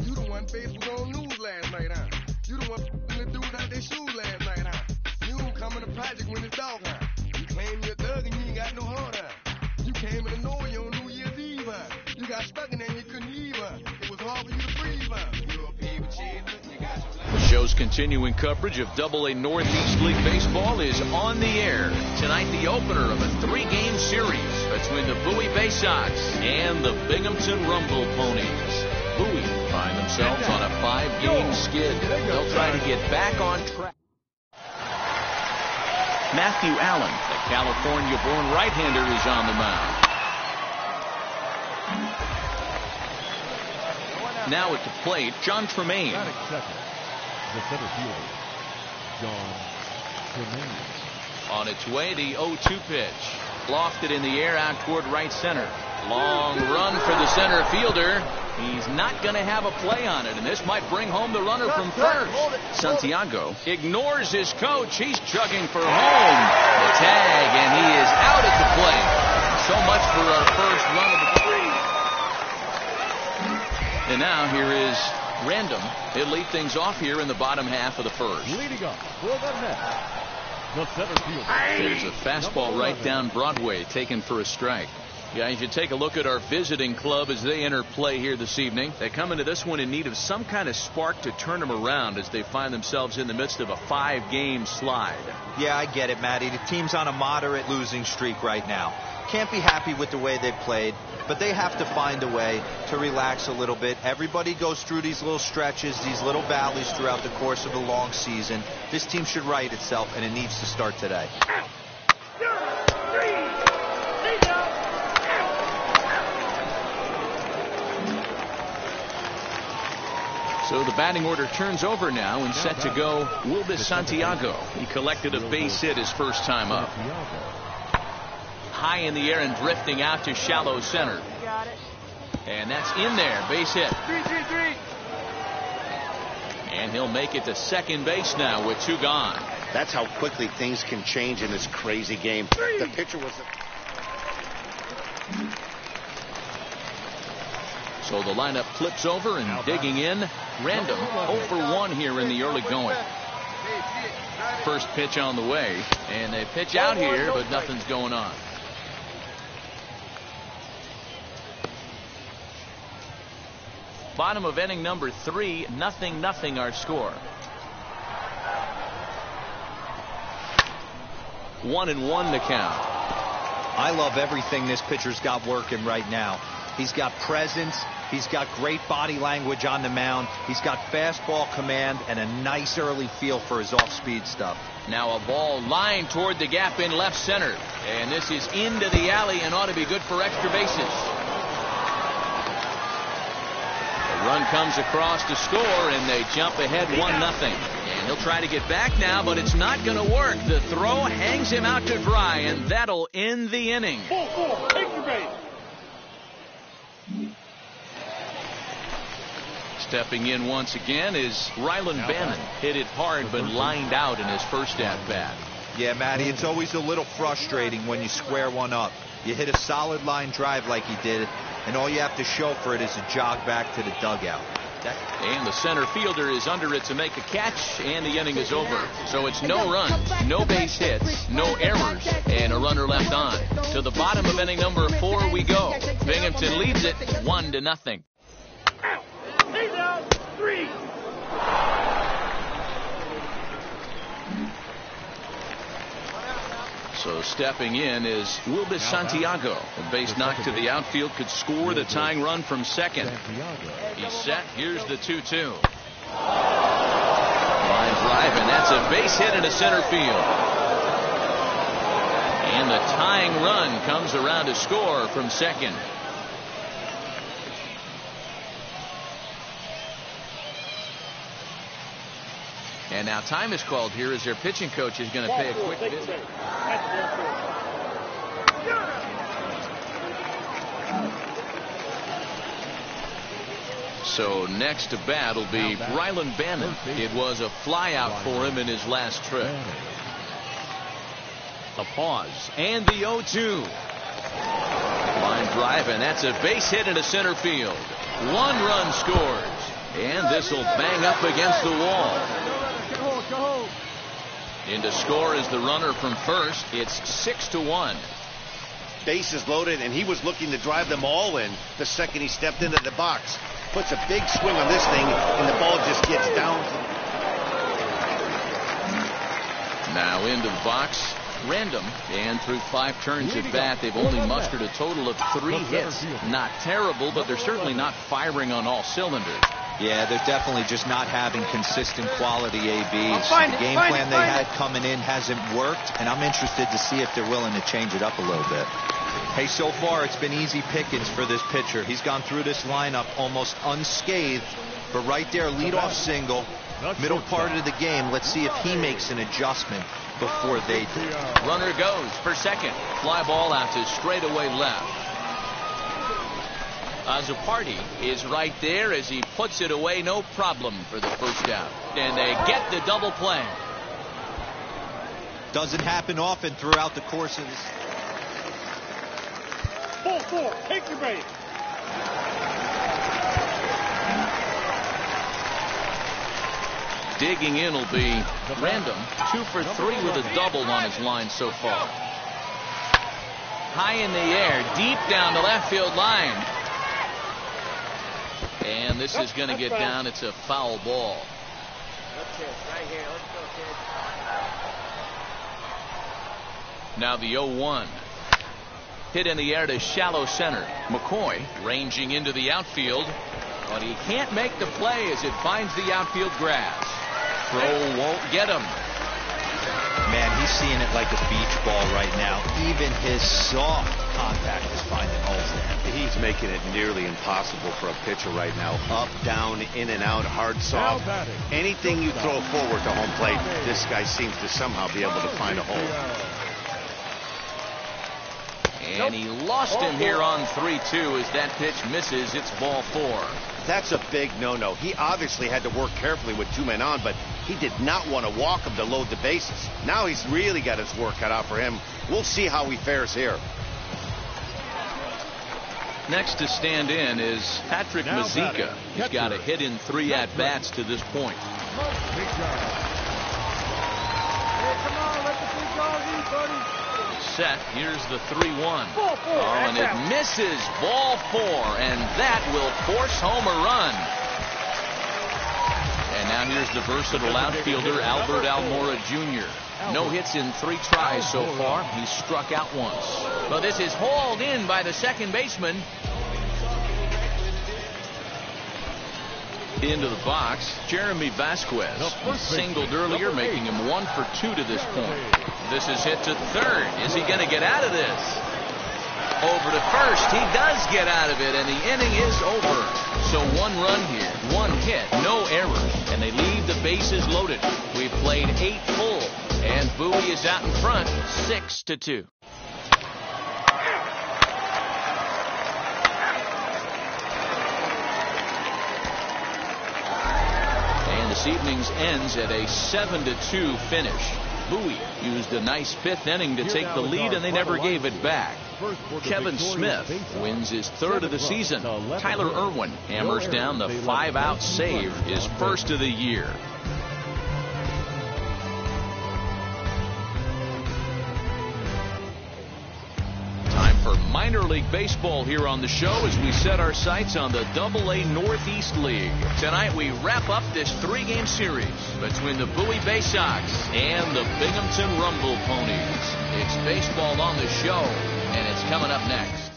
You the one Facebook on news last night, huh? You the one the dude out their shoes last night, huh? You don't come in the project when it's dark, huh? You claim you're a thug and you ain't got no heart, huh? You came in the Norway on New Year's Eve, huh? You got stuck in there and you couldn't leave, huh? It was hard for you to breathe, huh? European cheese, you got your... The show's continuing coverage of AA Northeast League Baseball is on the air. Tonight, the opener of a 3-game series between the Bowie Bay Sox and the Binghamton Rumble Ponies. Bowie find themselves on a 5-game skid. They'll try to get back on track. Matthew Allen, the California-born right-hander, is on the mound. Now at the plate, John Tremaine. The center fielder, John Tremaine. On its way, the 0-2 pitch. Lofted in the air out toward right center. Long run for the center fielder. He's not going to have a play on it, and this might bring home the runner from first. Santiago ignores his coach. He's chugging for home. The tag, and he is out at the plate. So much for our first run of the game. And now here is Random. He'll lead things off here in the bottom half of the first. Leading up for the net, the center fielder. There's a fastball right down Broadway, taken for a strike. Yeah, you should take a look at our visiting club as they enter play here this evening. They come into this one in need of some kind of spark to turn them around as they find themselves in the midst of a 5-game slide. Yeah, I get it, Matty. The team's on a moderate losing streak right now. Can't be happy with the way they've played, but they have to find a way to relax a little bit. Everybody goes through these little stretches, these little valleys throughout the course of a long season. This team should right itself, and it needs to start today. So the batting order turns over now, and set to go Wilbur Santiago. He collected a base hit his first time up. High in the air and drifting out to shallow center. And that's in there. Base hit. 3-3-3. And he'll make it to second base now with 2 gone. That's how quickly things can change in this crazy game. The pitcher was... So the lineup flips over, and digging in, Random 0 for 1 here in the early going. First pitch on the way, and they pitch out here, but nothing's going on. Bottom of inning number 3, 0-0 our score. 1-1 the count. I love everything this pitcher's got working right now. He's got presence. He's got great body language on the mound. He's got fastball command and a nice early feel for his off-speed stuff. Now a ball lined toward the gap in left center. And this is into the alley and ought to be good for extra bases. The run comes across to score, and they jump ahead 1-0. And he'll try to get back now, but it's not going to work. The throw hangs him out to dry, and that'll end the inning. 4-4, take your base. Stepping in once again is Rylan Bannon. Hit it hard, but lined out in his first at-bat. Yeah, Matty, it's always a little frustrating when you square one up. You hit a solid line drive like he did, and all you have to show for it is a jog back to the dugout. And the center fielder is under it to make a catch, and the inning is over. So it's no runs, no base hits, no errors, and a runner left on. To the bottom of inning number 4 we go. Binghamton leads it 1-0. Stay down, 3. So stepping in is Wilbis Santiago. A base knock to the outfield could score the tying run from second. He's set. Here's the 2-2. Line drive, and that's a base hit into center field. And the tying run comes around to score from second. And now time is called here as their pitching coach is going to pay a quick visit. So next to bat will be Rylan Bannon. It was a flyout for him in his last trip. A pause and the 0-2. Line drive, and that's a base hit into center field. 1 run scores, and this will bang up against the wall. In to score is the runner from first. It's 6-1. Bases loaded, and he was looking to drive them all in the second he stepped into the box. Puts a big swing on this thing, and the ball just gets down. Now into the box, Random, and through 5 turns at bat, they've only mustered a total of 3 hits. Not terrible, but they're certainly not firing on all cylinders. Yeah, they're definitely just not having consistent quality ABs. The game plan they had coming in hasn't worked, and I'm interested to see if they're willing to change it up a little bit. Hey, so far it's been easy pickings for this pitcher. He's gone through this lineup almost unscathed, but right there, leadoff single, middle part of the game. Let's see if he makes an adjustment before they do. Runner goes for second. Fly ball out to straightaway left. Azzopardi is right there as he puts it away, no problem for the first out. And they get the double play. Doesn't happen often throughout the course of this. 4-4, take your base. Digging in will be Random. 2 for 3 with a double on his line so far. High in the air, deep down the left field line. And this is going to get down. It's a foul ball. Right here. Let's go, kid. Now the 0-1. Hit in the air to shallow center. McCoy ranging into the outfield, but he can't make the play as it finds the outfield grass. Throw won't get him. Man, he's seeing it like a beach ball right now. Even his soft contact is finding holes there. He's making it nearly impossible for a pitcher right now. Up, down, in and out, hard, soft. Anything you throw forward to home plate, this guy seems to somehow be able to find a hole. And he lost him here on 3-2 as that pitch misses. It's ball 4. That's a big no-no. He obviously had to work carefully with 2 men on, but he did not want to walk him to load the bases. Now he's really got his work cut out for him. We'll see how he fares here. Next to stand in is Patrick Mazeika. He's got a hit in 3 at-bats to this point. Set. Here's the 3-1. Oh, and it misses. Ball 4, and that will force home a run. And now here's the versatile outfielder, Albert Almora Jr. No hits in 3 tries so far. He's struck out once. But this is hauled in by the second baseman. Into the box, Jeremy Vasquez. He singled earlier, making him 1 for 2 to this point. This is hit to third. Is he going to get out of this? Over to first. He does get out of it, and the inning is over. So 1 run here, 1 hit, no errors, and they leave the bases loaded. We've played 8 full, and Bowie is out in front, 6-2. This evening's ends at a 7-2 finish. Bowie used a nice 5th inning to take the lead, and they never gave it back. Kevin Smith wins his 3rd of the season. Tyler Irwin hammers down the 5-out save, his 1st of the year. For minor league baseball here on the show as we set our sights on the AA Northeast League. Tonight we wrap up this 3-game series between the Bowie Bay Sox and the Binghamton Rumble Ponies. It's baseball on the show, and it's coming up next.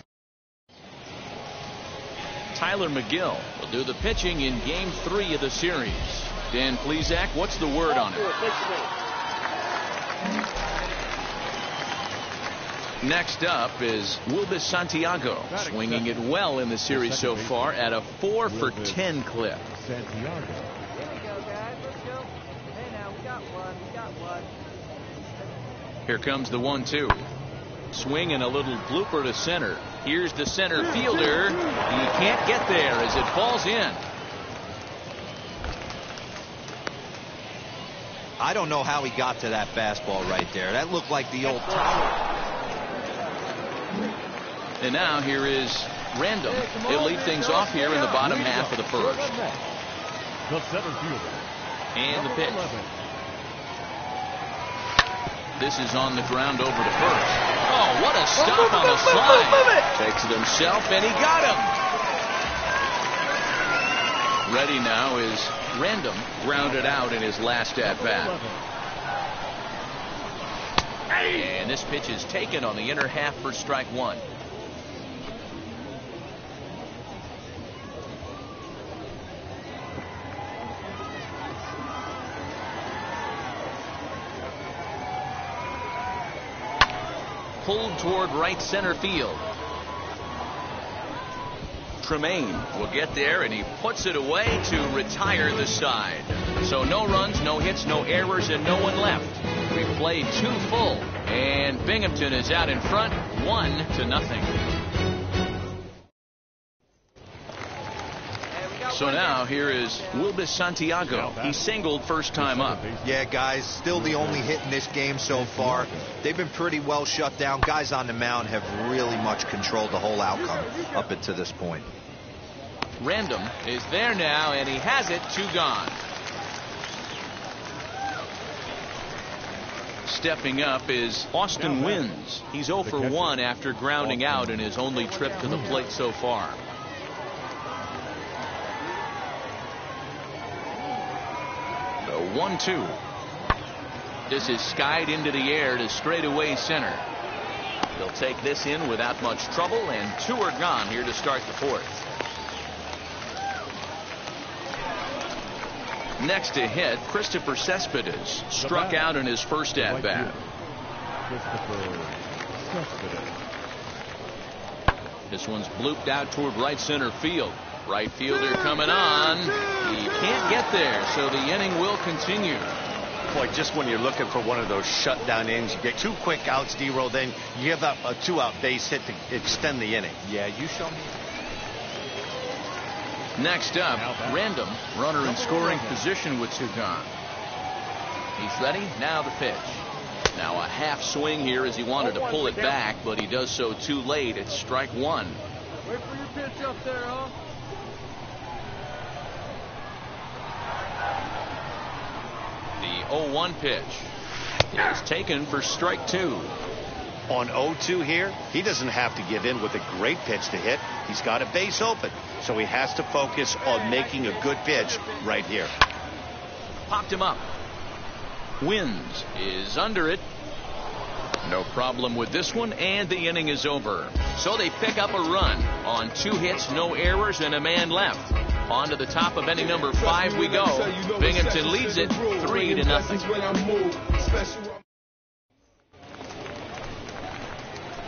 Tyler McGill will do the pitching in Game 3 of the series. Dan Plesac, what's the word on it? Next up is Wilbus Santiago, swinging it well in the series so far at a 4 for 10 clip. Here we go, guys. Let's go. Hey, now, we got one. Here comes the 1-2. Swing and a little blooper to center. Here's the center fielder. He can't get there as it falls in. I don't know how he got to that fastball right there. That looked like the old tower. And now here is Random. He'll lead things off here in the bottom half of the first. The center fielder. And the pitch. This is on the ground over to first. Oh, what a stop on the slide. Takes it himself, and he got him. Ready now is Random, grounded out in his last at-bat. And this pitch is taken on the inner half for strike 1. Pulled toward right center field. Tremaine will get there, and he puts it away to retire the side. So no runs, no hits, no errors, and no one left. We played 2 full, and Binghamton is out in front, 1-0. So now here is Wilbus Santiago. He singled first time up. Yeah, guys, still the only hit in this game so far. They've been pretty well shut down. Guys on the mound have really much controlled the whole outcome up until this point. Random is there now, and he has it, 2 gone. Stepping up is Austin Wynns. He's 0 for 1 after grounding out in his only trip to the plate so far. The 1-2. This is skied into the air to straightaway center. They'll take this in without much trouble, and 2 are gone here to start the 4th. Next to hit, Christopher Cespedes struck out in his first at-bat. This one's blooped out toward right center field. Right fielder coming on. He can't get there, so the inning will continue. Boy, just when you're looking for one of those shutdown innings, you get 2 quick outs, D-roll, then you give up a 2-out base hit to extend the inning. Yeah, you show me. Next up, Random, runner in scoring position with 2 gone. He's ready. Now the pitch. Now a half swing here as he wanted to pull it back, but he does so too late. It's strike 1. Wait for your pitch up there, huh? The 0-1 pitch. is taken for strike 2. On 0-2 here, he doesn't have to give in with a great pitch to hit. He's got a base open, so he has to focus on making a good pitch right here. Popped him up. Wins is under it. No problem with this one, and the inning is over. So they pick up a run on 2 hits, no errors, and a man left. On to the top of inning number 5 we go. Binghamton leads it 3-0.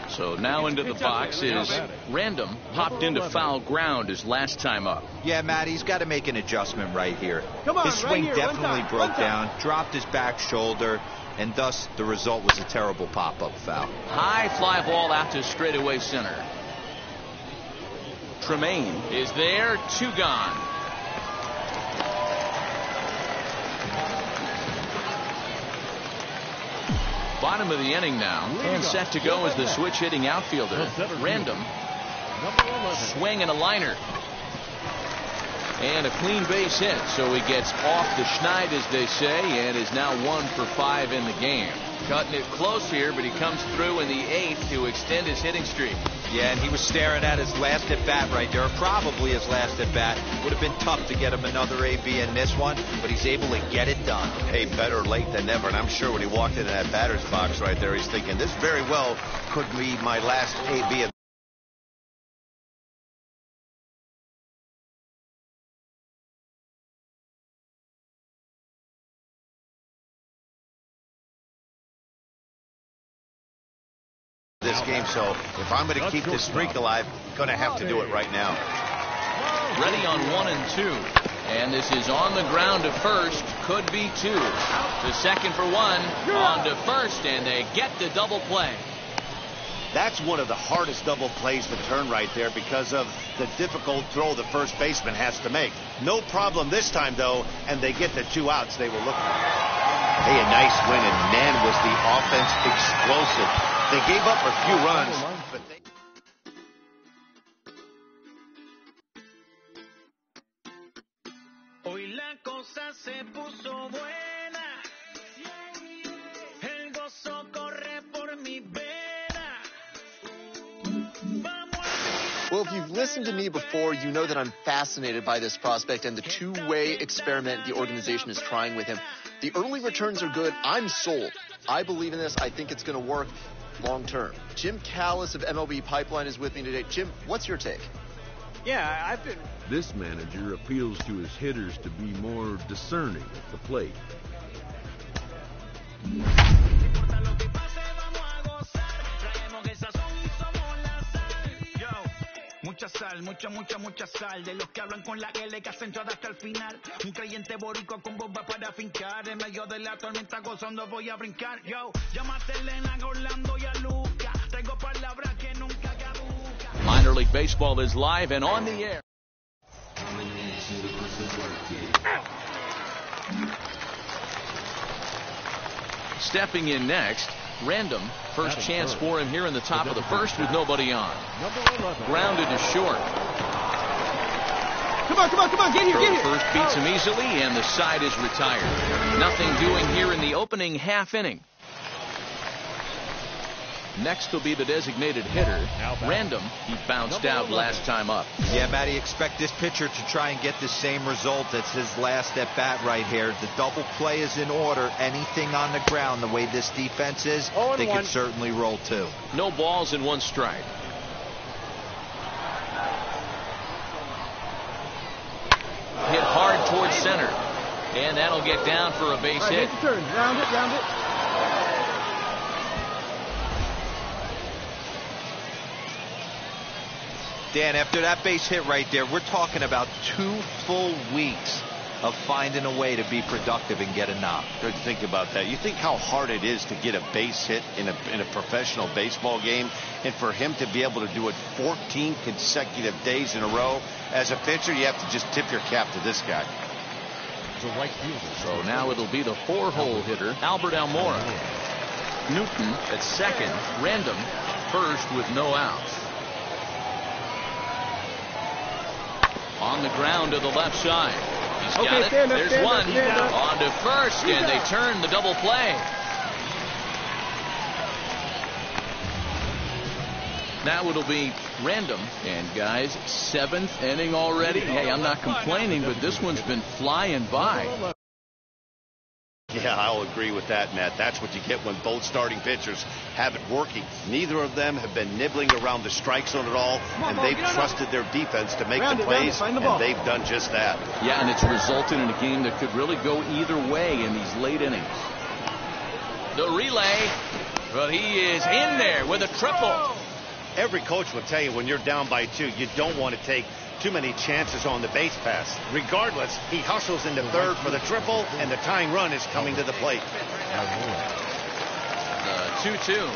So now into the box is Random. Popped into foul ground his last time up. Yeah, Matt, he's got to make an adjustment right here. His swing definitely broke down, dropped his back shoulder, and thus the result was a terrible pop-up foul. High fly ball out to straightaway center. Tremaine is there, 2 gone. Bottom of the inning now, and set to go is the switch-hitting outfielder. Random. Swing and a liner. And a clean base hit, so he gets off the schneid, as they say, and is now 1 for 5 in the game. Cutting it close here, but he comes through in the 8th to extend his hitting streak. Yeah, and he was staring at his last at-bat right there, probably his last at-bat. Would have been tough to get him another AB in this one, but he's able to get it done. Hey, better late than never, and I'm sure when he walked into that batter's box right there, he's thinking, this very well could be my last AB. This game, so if I'm going to keep this streak alive, I'm going to have to do it right now. Ready on 1 and 2, and this is on the ground to first, could be 2. To second for 1, on to first, and they get the double play. That's one of the hardest double plays to turn right there because of the difficult throw the first baseman has to make. No problem this time, though, and they get the 2 outs they were looking for. Hey, a nice win, and man, was the offense explosive. They gave up a few runs, but they... Hoy la cosa se puso buena. El gozo corre por mi vena. Well, if you've listened to me before, you know that I'm fascinated by this prospect and the 2-way experiment the organization is trying with him. The early returns are good. I'm sold. I believe in this. I think it's going to work long term. Jim Callis of MLB Pipeline is with me today. Jim, what's your take? Yeah, I've been... This manager appeals to his hitters to be more discerning at the plate. Mucha sal, mucha sal. De los que hablan con la L que hacen todo hasta el final. Un creyente boricua con bomba para fincar. En medio de la tormenta gozando voy a brincar. Yo, llámate Elena, Orlando y a Luca. Tengo palabras que nunca caducan. Minor League Baseball is live and on the air. Stepping in next, Random. First chance for him here in the top of the first with nobody on. Grounded to short. Come on, get here. First beats him easily, and the side is retired. Nothing doing here in the opening half inning. Next will be the designated hitter, Random. He bounced out last time up. Yeah, Matty, expect this pitcher to try and get the same result. That's his last at bat right here. The double play is in order. Anything on the ground, the way this defense is, they can certainly roll too. No balls and 1 strike. Hit hard towards center, and that'll get down for a base hit. Make the turn. Round it. Dan, after that base hit right there, we're talking about 2 full weeks of finding a way to be productive and get a knock. Good to think about that. You think how hard it is to get a base hit in a professional baseball game, and for him to be able to do it 14 consecutive days in a row. As a pitcher, you have to just tip your cap to this guy. So now it'll be the 4-hole hitter, Albert Almora. Newton at second, Random first with no outs. On the ground to the left side. He's got it. There's one. On to first, and they turn the double play. Now it'll be random. And guys, 7th inning already. Hey, I'm not complaining, but this one's been flying by. Yeah, I'll agree with that, Matt. That's what you get when both starting pitchers have it working. Neither of them have been nibbling around the strike zone at all, and they've trusted their defense to make the plays, and they've done just that. Yeah, and it's resulted in a game that could really go either way in these late innings. The relay, but he is in there with a triple. Every coach will tell you when you're down by 2, you don't want to take too many chances on the base pass. Regardless, he hustles into third for the triple, and the tying run is coming to the plate. The 2-2.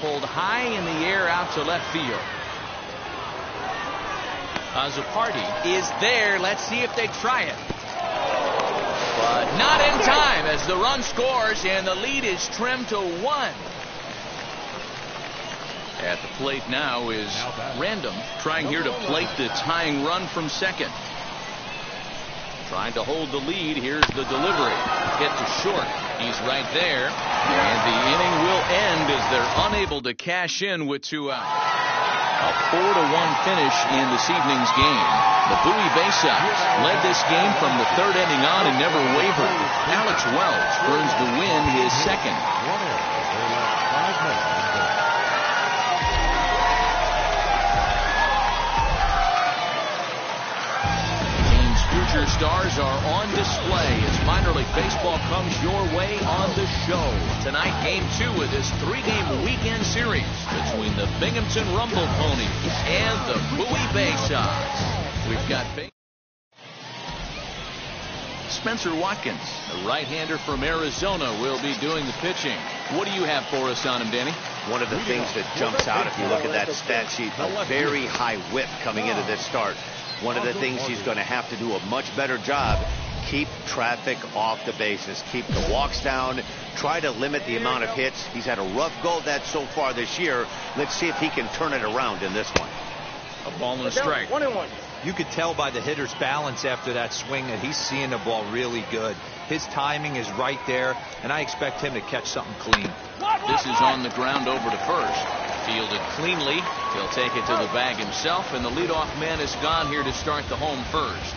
Pulled high in the air out to left field. Azzopardi is there. Let's see if they try it. But not in time as the run scores, and the lead is trimmed to 1. At the plate now is Random, trying here to plate the tying run from second. Trying to hold the lead. Here's the delivery. Hit to short. He's right there. And the inning will end as they're unable to cash in with 2 outs. A 4-1 finish in this evening's game. The Bowie Bay Sox led this game from the 3rd inning on and never wavered. Alex Wells earns the win, his second. Future stars are on display as minor league baseball comes your way on the show. Tonight, game 2 of this 3-game weekend series between the Binghamton Rumble Ponies and the Bowie Bay Sox. We've got Spencer Watkins, a right-hander from Arizona, will be doing the pitching. What do you have for us on him, Danny? One of the things that jumps out if you look at that stat sheet, a very high whip coming into this start. One of the things he's going to have to do a much better job, keep traffic off the bases, keep the walks down, try to limit the amount of hits. He's had a rough go of that so far this year. Let's see if he can turn it around in this one. A ball and a strike. 1-1. You could tell by the hitter's balance after that swing that he's seeing the ball really good. His timing is right there, and I expect him to catch something clean. This is on the ground over to first. Fielded cleanly. He'll take it to the bag himself, and the leadoff man is gone here to start the home first.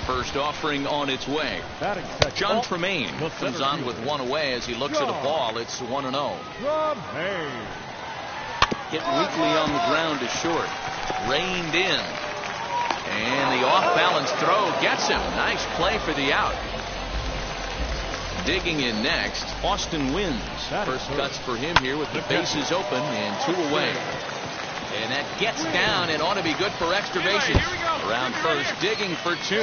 First offering on its way. John Tremaine comes on with 1 away as he looks at a ball. It's 1-0. Hit weakly on the ground to short. Reined in. And the off-balance throw gets him. Nice play for the out. Digging in next, Austin Wins. First cuts for him here with the bases open and 2 away. And that gets down and ought to be good for extra bases. Around first, digging for 2.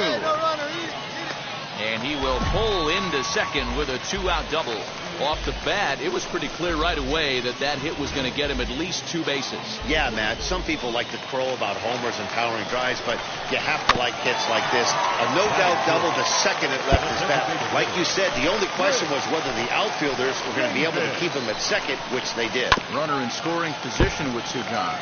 And he will pull into second with a 2-out double. Off the bat, it was pretty clear right away that that hit was going to get him at least 2 bases. Yeah, Matt, some people like to crow about homers and powering drives, but you have to like hits like this. A no-doubt double the second it left his bat. Like you said, the only question was whether the outfilders were going to be able to keep him at second, which they did. Runner in scoring position with 2 gone.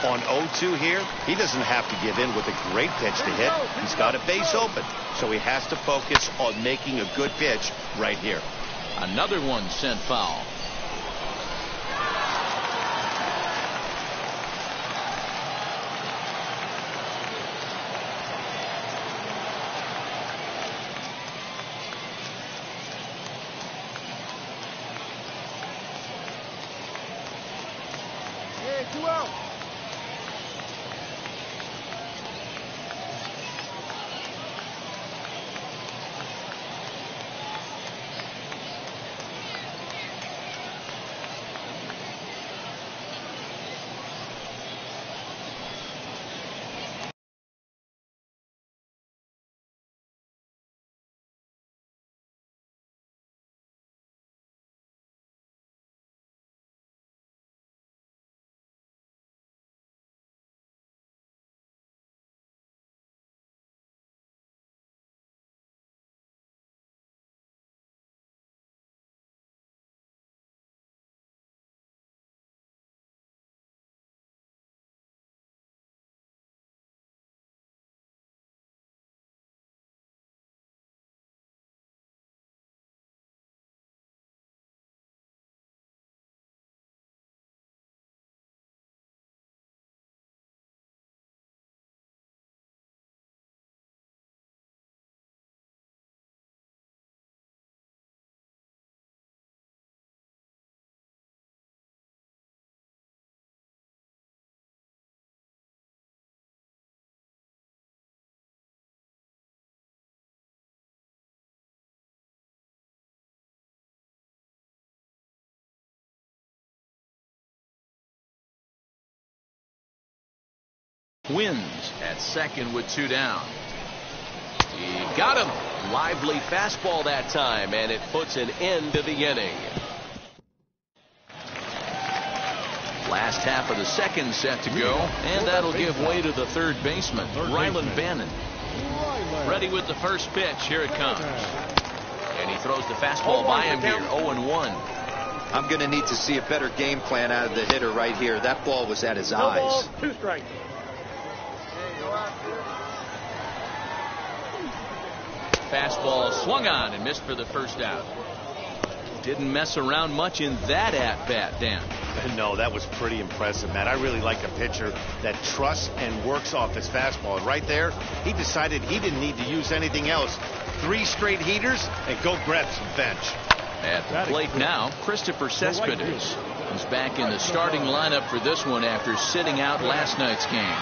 On 0-2 here, he doesn't have to give in with a great pitch to hit. He's got a base open, so he has to focus on making a good pitch right here. Another one sent foul. Hey, 2 out. Wins at second with 2 down. He got him. Lively fastball that time, and it puts an end to the inning. Last half of the second set to go, and that'll give way to the third baseman, Ryland Bannon. Ready with the first pitch. Here it comes. And he throws the fastball by him here, 0-1. I'm going to need to see a better game plan out of the hitter right here. That ball was at his eyes. 2 strikes. Fastball swung on and missed for the first out. Didn't mess around much in that at-bat, Dan. No, that was pretty impressive, Matt. I really like a pitcher that trusts and works off his fastball. And right there, he decided he didn't need to use anything else. 3 straight heaters and go grab some bench. At the plate now, Christopher Cespedes. He's back in the starting lineup for this one after sitting out last night's game.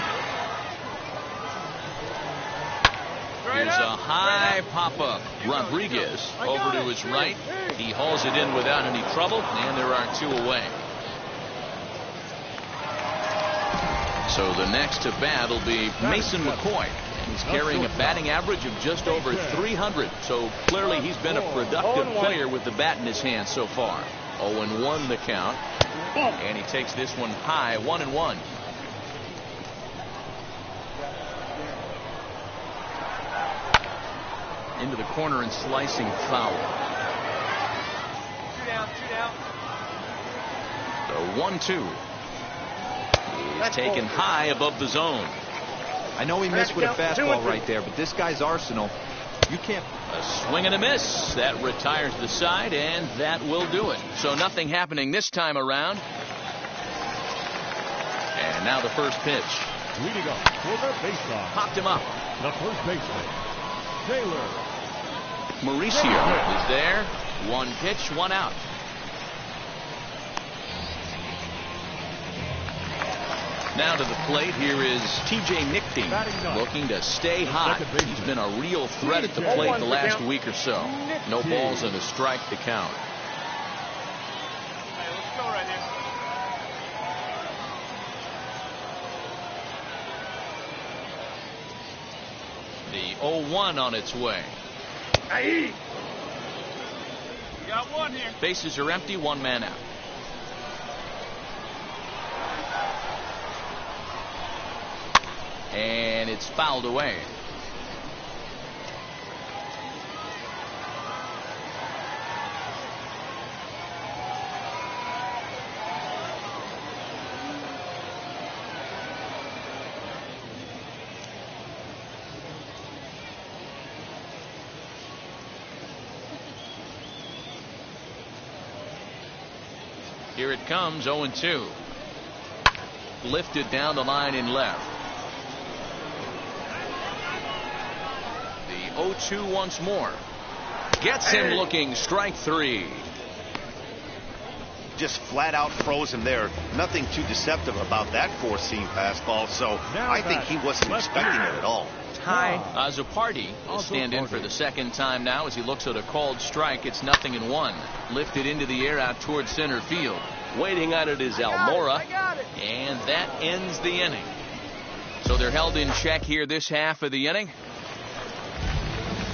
Here's a high pop-up. Rodriguez over to his right. He hauls it in without any trouble, and there are 2 away. So the next to bat will be Mason McCoy. He's carrying a batting average of just over 300. So clearly he's been a productive player with the bat in his hand so far. 0-1 the count. And he takes this one high, 1-1. Into the corner and slicing foul. 2 down, 2 down. The 1-2. He's taken high above the zone. I know he missed with a fastball right there, but this guy's arsenal, you can't. A swing and a miss. That retires the side, and that will do it. So nothing happening this time around. And now the first pitch. Leading up for the baseline. Popped him up. The first baseman, Taylor. Mauricio is there. 1 pitch, 1 out. Now to the plate, here is T.J. Nickting, looking to stay hot. He's been a real threat at the plate the last week or so. No balls and a strike to count. Let's go right here. The 0-1 on its way. Hey. Got 1 here. Bases are empty, 1 man out. And it's fouled away. Here it comes, 0-2. Lifted down the line in left. The 0-2 once more. Gets him looking, strike 3. Just flat out froze him there. Nothing too deceptive about that 4-seam fastball, so I think he wasn't expecting it at all. Ty Azapardi will stand in for the second time now as he looks at a called strike. It's 0-1. Lifted into the air out towards center field. Waiting on it is Almora, and that ends the inning. So they're held in check here this half of the inning.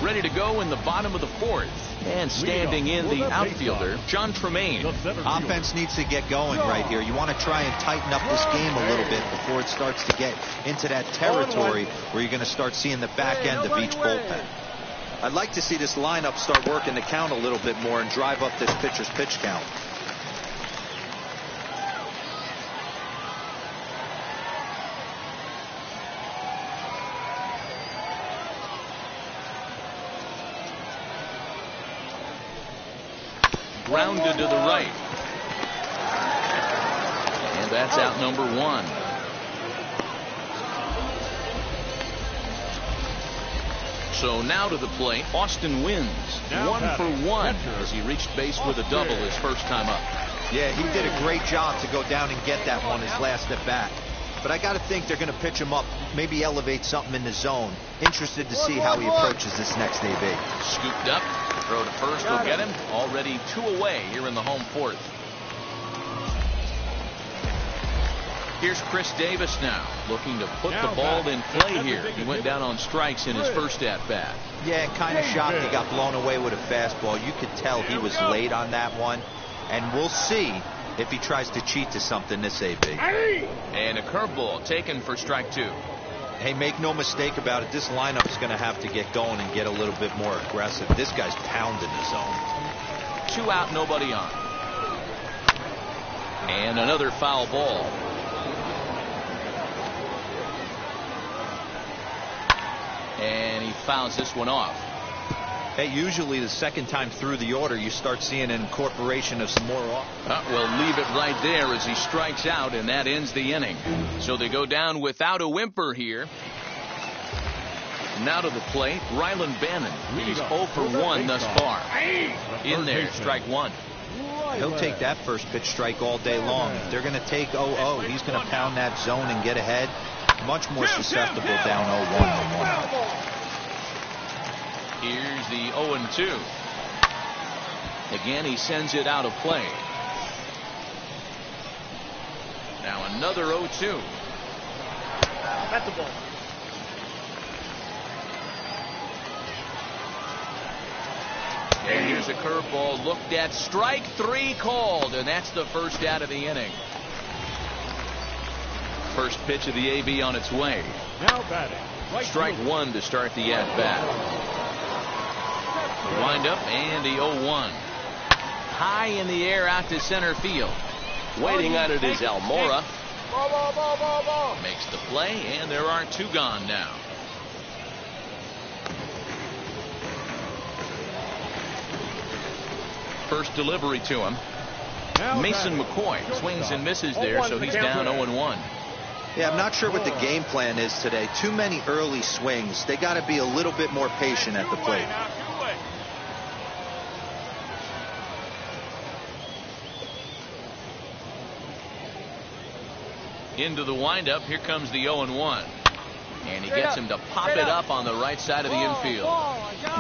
Ready to go in the bottom of the 4th. And standing in the outfielder, John Tremaine. Offense needs to get going right here. You want to try and tighten up this game a little bit before it starts to get into that territory where you're going to start seeing the back end of each bullpen. I'd like to see this lineup start working the count a little bit more and drive up this pitcher's pitch count. Grounded to the right. And that's out number 1. So now to the plate, Austin Wynns. 1 for 1 as he reached base with a double his first time up. Yeah, he did a great job to go down and get that one his last at bat. But I got to think they're going to pitch him up, maybe elevate something in the zone. Interested to see how he approaches this next AB. Scooped up. Throw to first will get him. Already 2 away here in the home 4th. Here's Chris Davis now, looking to put the ball in play here. He went down on strikes in his first at-bat. Yeah, kind of shocked he got blown away with a fastball. You could tell he was late on that one. And we'll see if he tries to cheat to something this AB. And a curveball taken for strike 2. Hey, make no mistake about it. This lineup is going to have to get going and get a little bit more aggressive. This guy's pounding the zone. 2 out, nobody on. And another foul ball. And he fouls this one off. Hey, usually the second time through the order, you start seeing an incorporation of some more. We'll leave it right there as he strikes out, and that ends the inning. So they go down without a whimper here. Now to the plate, Ryland Bannon. He's 0 for 1 thus far. In there, strike 1. He'll take that first pitch strike all day long. If they're going to take 0-0, he's going to pound that zone and get ahead. Much more susceptible down 0-1 than 1. Here's the 0-2. Again, he sends it out of play. Now another 0-2. That's the ball. And here's a curveball looked at. Strike 3 called, and that's the first out of the inning. First pitch of the AB on its way. Now batting. Strike 1 to start the at-bat. Wind up and the 0-1. High in the air out to center field. Waiting on it is Almora. Makes the play, and there are 2 gone now. First delivery to him. Mason McCoy swings and misses there, so he's down 0-1. Yeah, I'm not sure what the game plan is today. Too many early swings. They got to be a little bit more patient at the plate. Into the windup. Here comes the 0-1. And he gets him to pop it up on the right side of the infield.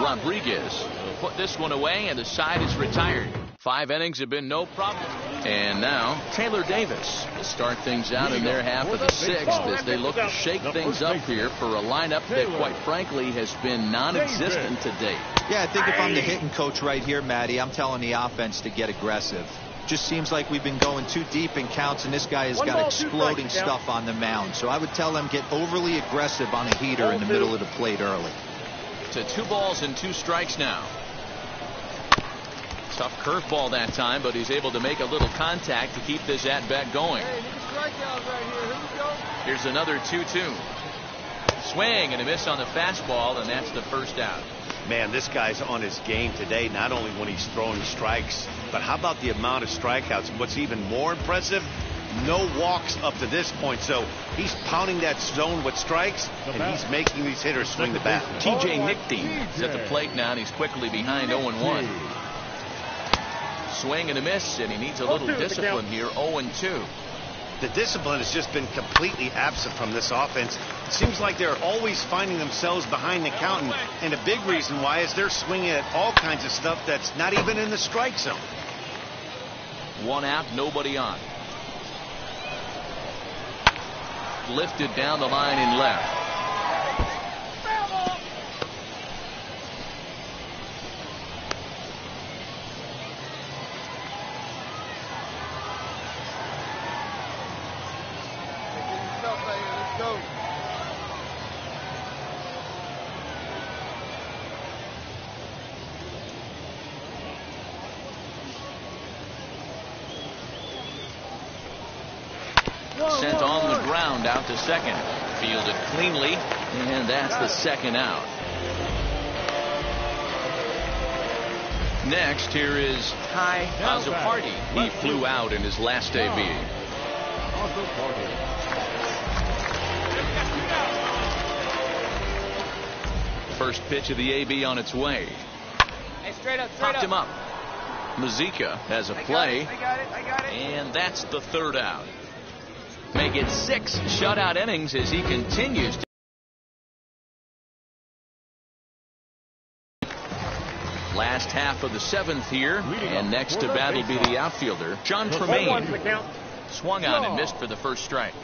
Rodriguez will put this one away, and the side is retired. 5 innings have been no problem. And now Taylor Davis will start things out in their half of the 6th as they look to shake things up here for a lineup that, quite frankly, has been non-existent to date. Yeah, I think if I'm the hitting coach right here, Matty, I'm telling the offense to get aggressive. Just seems like we've been going too deep in counts, and this guy has got exploding stuff on the mound. So I would tell them get overly aggressive on a heater in the middle of the plate early. To 2 balls and 2 strikes now. Tough curveball that time, but he's able to make a little contact to keep this at-bat going. Here's another 2-2. Swing and a miss on the fastball, and that's the first out. Man, this guy's on his game today, not only when he's throwing strikes, but how about the amount of strikeouts? And what's even more impressive, no walks up to this point. So he's pounding that zone with strikes, and he's making these hitters swing the bat. TJ Nickdean is at the plate now, and he's quickly behind 0-1. Swing and a miss, and he needs a little discipline here. 0-2. The discipline has just been completely absent from this offense. It seems like they're always finding themselves behind the count, and a big reason why is they're swinging at all kinds of stuff that's not even in the strike zone. 1 out, nobody on. Lifted down the line in left. Sent on the ground out to second. Fielded cleanly, and that's the 2nd out. Next, here is Ty Azapardi. He flew out in his last AB. First pitch of the AB on its way. Hey, straight up. Popped him up. Mazika has a play. I got it. And that's the 3rd out. Make it 6 shutout innings as he continues to. Last half of the 7th here, and next to bat will be the outfielder, John Tremaine. Swung on and missed for the first strike.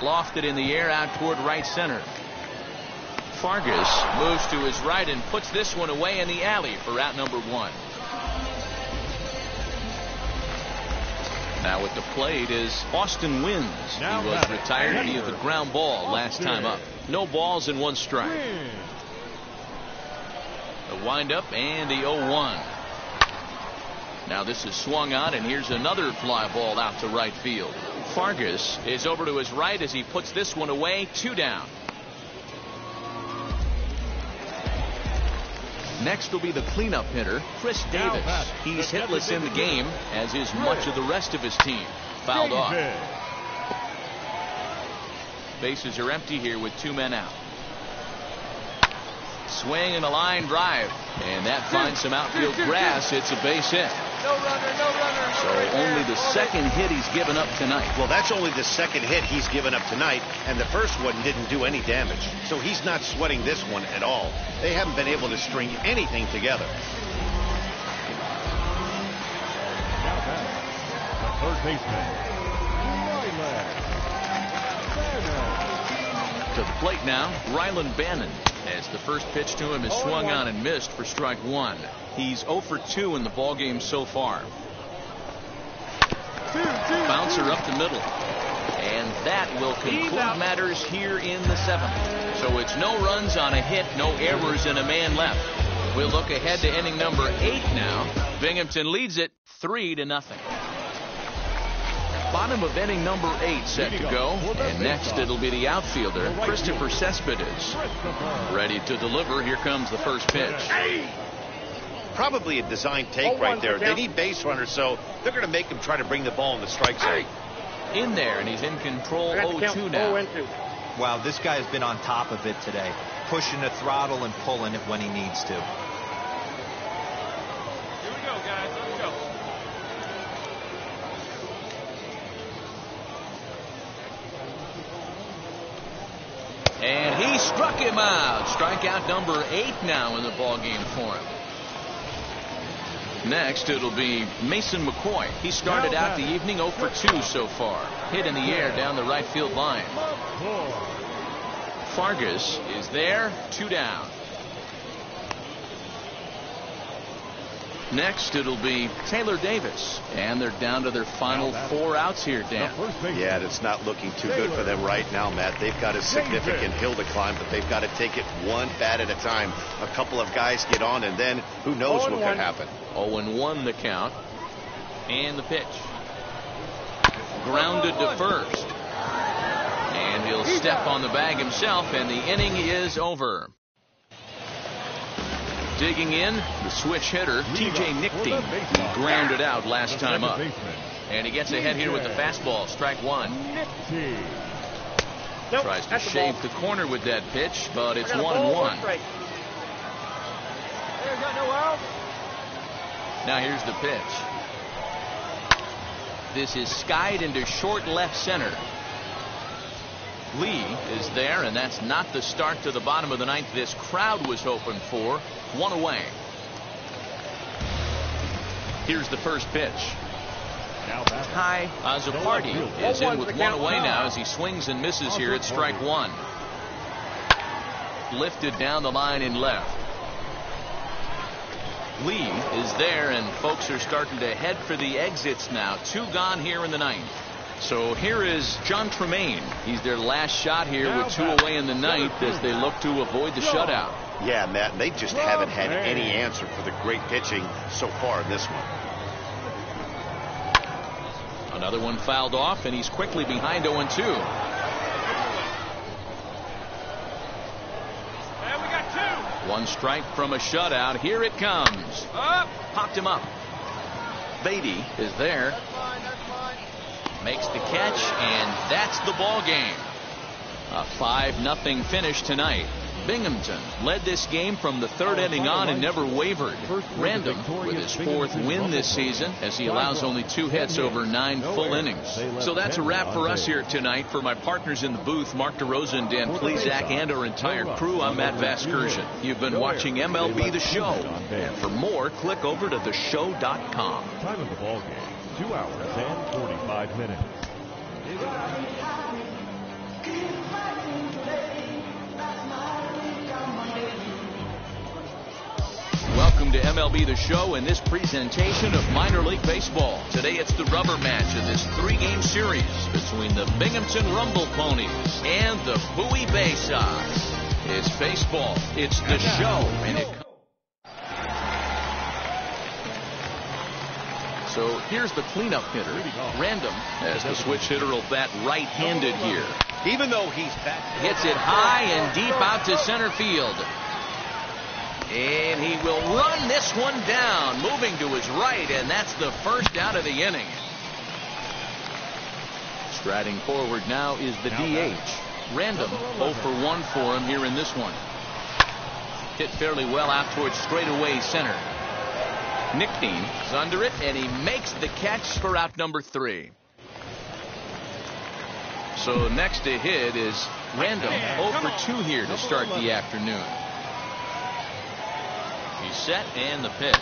Lofted in the air out toward right center. Fargas moves to his right and puts this one away in the alley for out number 1. Now at the plate is Austin Wins. He was retired via the ground ball last time up. No balls and 1 strike. The windup and the 0-1. Now this is swung on, and here's another fly ball out to right field. Fargas is over to his right as he puts this one away. 2 down. Next will be the cleanup hitter, Chris Davis. He's hitless in the game, as is much of the rest of his team. Fouled off. Bases are empty here with 2 men out. Swing and a line drive, and that finds some outfield grass. It's a base hit. No runner, no runner. So only the second hit he's given up tonight. Well, that's only the second hit he's given up tonight, and the first one didn't do any damage. So he's not sweating this one at all. They haven't been able to string anything together. Now back, the third baseman, To the plate now, Ryland Bannon, as the first pitch to him is swung on and missed for strike 1. He's 0 for 2 in the ballgame so far. Bouncer up the middle, and that will conclude matters here in the 7th. So it's no runs on a hit, no errors, and a man left. We'll look ahead to inning number 8 now. Binghamton leads it 3-0. Bottom of inning number 8 set to go, and next it'll be the outfielder, Christopher Cespedes. Ready to deliver. Here comes the first pitch. Probably a design take right there. They need base runners, so they're going to make him try to bring the ball in the strike zone. In there, and he's in control. 0-2 now. Wow, this guy's been on top of it today, pushing the throttle and pulling it when he needs to. Here we go, guys. Here we go. And he struck him out. Strikeout number 8 now in the ballgame for him. Next, it'll be Mason McCoy. He started out the evening 0 for 2 so far. Hit in the air down the right field line. Fargas is there, 2 down. Next, it'll be Taylor Davis. And they're down to their final 4 outs here, Dan. Yeah, it's not looking too good for them right now, Matt. They've got a significant hill to climb, but they've got to take it one bat at a time. A couple of guys get on, and then who knows what could happen. 0-1 the count. And the pitch. Grounded to first. And he'll step on the bag himself, and the inning is over. Digging in, the switch hitter, T.J. Nickty. He grounded out last time up. And he gets ahead here with the fastball, strike 1. Tries to shave the corner with that pitch, but it's 1-1. Now here's the pitch. This is skied into short left center. Lee is there, and that's not the start to the bottom of the 9th this crowd was hoping for. 1 away. Here's the first pitch. High Azapardi is in with 1 away now as he swings and misses here at strike 1. Lifted down the line in left. Lee is there, and folks are starting to head for the exits now. 2 gone here in the 9th. So here is John Tremaine. He's their last shot here with 2 away in the 9th as they look to avoid the shutout. Yeah, Matt, they just haven't had any answer for the great pitching so far in this one. Another one fouled off, and he's quickly behind 0-2. And we got 2. 1 strike from a shutout. Here it comes. Up. Popped him up. Beatty is there. That's fine. Makes the catch, and that's the ball game. A 5-0 finish tonight. Binghamton led this game from the 3rd inning on and never wavered. Random with his 4th win this season as he allows only 2 hits over 9 full innings. So that's a wrap for us here tonight. For my partners in the booth, Mark DeRosa and Dan Plesac, and our entire crew, I'm Matt Vasgersian. You've been watching MLB The Show. And for more, click over to theshow.com. Time of the ball game. 2 hours and 45 minutes. Welcome to MLB The Show and this presentation of minor league baseball. Today it's the rubber match of this 3-game series between the Binghamton Rumble Ponies and the Bowie Bay Sox. It's baseball, it's The Show, and it... So here's the cleanup hitter. Random, as the switch hitter will bat right-handed here. Even though he's back, hits it high and deep out to center field. And he will run this one down, moving to his right, and that's the first out of the inning. Striding forward now is the DH. Random, 0 for 1 for him here in this one. Hit fairly well out towards straightaway center. Nickteen is under it, and he makes the catch for out number 3. So next to hit is Random, 0 for 2 here to start the afternoon. He's set, and the pitch.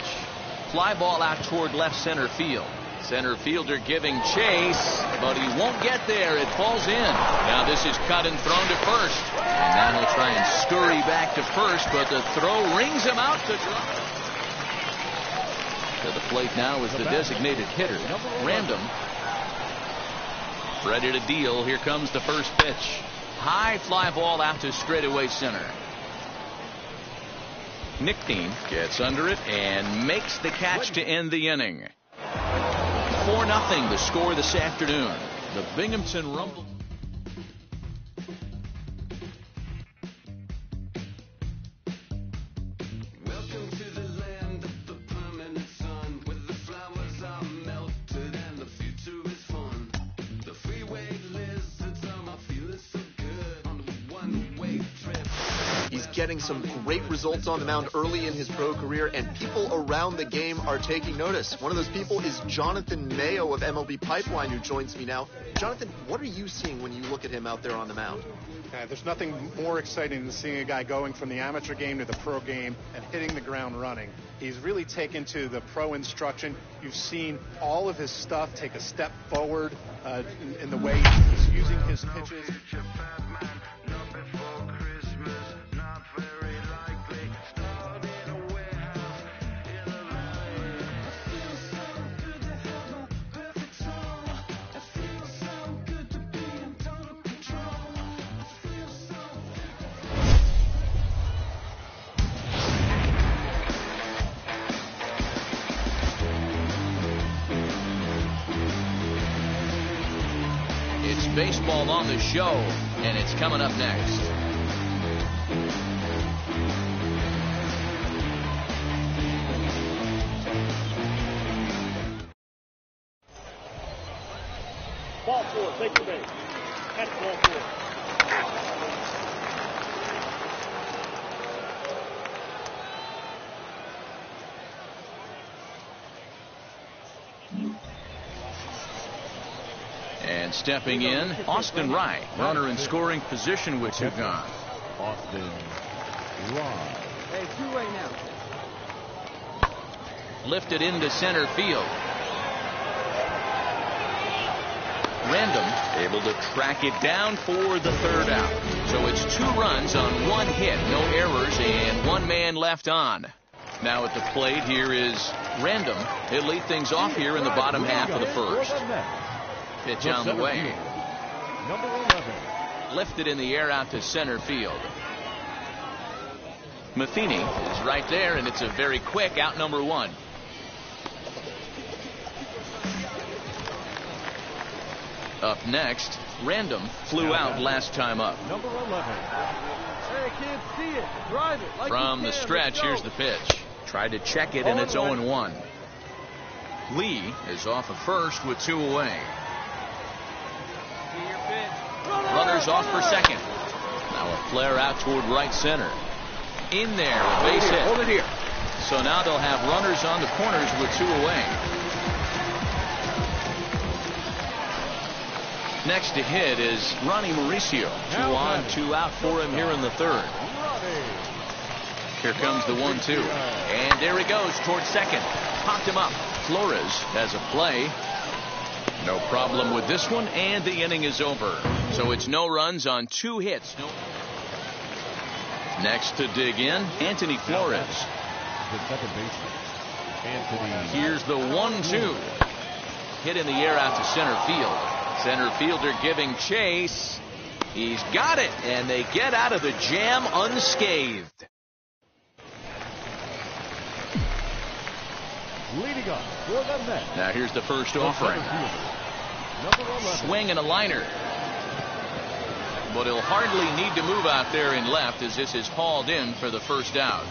Fly ball out toward left center field. Center fielder giving chase, but he won't get there. It falls in. Now this is cut and thrown to first. And now he'll try and scurry back to first, but the throw rings him out to drop. To the plate now is the designated hitter, Random. Ready to deal. Here comes the first pitch. High fly ball out to straightaway center. Nickteen gets under it and makes the catch to end the inning. 4-0 the score this afternoon. The Binghamton Rumble. Welcome to the land of the permanent sun, where the flowers are melted and the future is fun. The freeway lizards are my feeling so good on the one-way trip. He's getting some great results on the mound early in his pro career, and people around the game are taking notice. One of those people is Jonathan Mayo of MLB Pipeline, who joins me now. Jonathan, what are you seeing when you look at him out there on the mound? There's nothing more exciting than seeing a guy going from the amateur game to the pro game and hitting the ground running. He's really taken to the pro instruction. You've seen all of his stuff take a step forward in the way he's using his pitches. Baseball on the show, and it's coming up next. Ball 4, take the base. That's ball 4. And stepping in, Austin Wright, runner in scoring position with 2 gone. Austin Wright. Hey, 2-way now. Lifted into center field. Random able to track it down for the 3rd out. So it's 2 runs on 1 hit, no errors, and 1 man left on. Now at the plate, here is Random. He'll lead things off here in the bottom half of the 1st. Pitch on the way. Number 11. Lifted in the air out to center field. Matheny is right there, and it's a very quick out number 1. Up next, Random flew out last time up. Number 11. Hey, kids, see it. Drive it. Like From the stretch, here's the pitch. Tried to check it, and it's 0-1. Lee is off of first with 2 away. Runners off for second. Now a flare out toward right center. In there, a base hit. Hold it here. So now they'll have runners on the corners with 2 away. Next to hit is Ronnie Mauricio. 2 on, 2 out for him here in the 3rd. Here comes the 1-2. And there he goes towards second. popped him up. Flores has a play. No problem with this one, and the inning is over. So it's no runs on 2 hits. Next to dig in, Anthony Flores. The second baseman, Anthony. Here's the 1-2. Hit in the air out to center field. Center fielder giving chase. He's got it, and they get out of the jam unscathed. Leading up for the net. Now here's the first offering. Swing and a liner. But he'll hardly need to move out there in left as this is hauled in for the first out.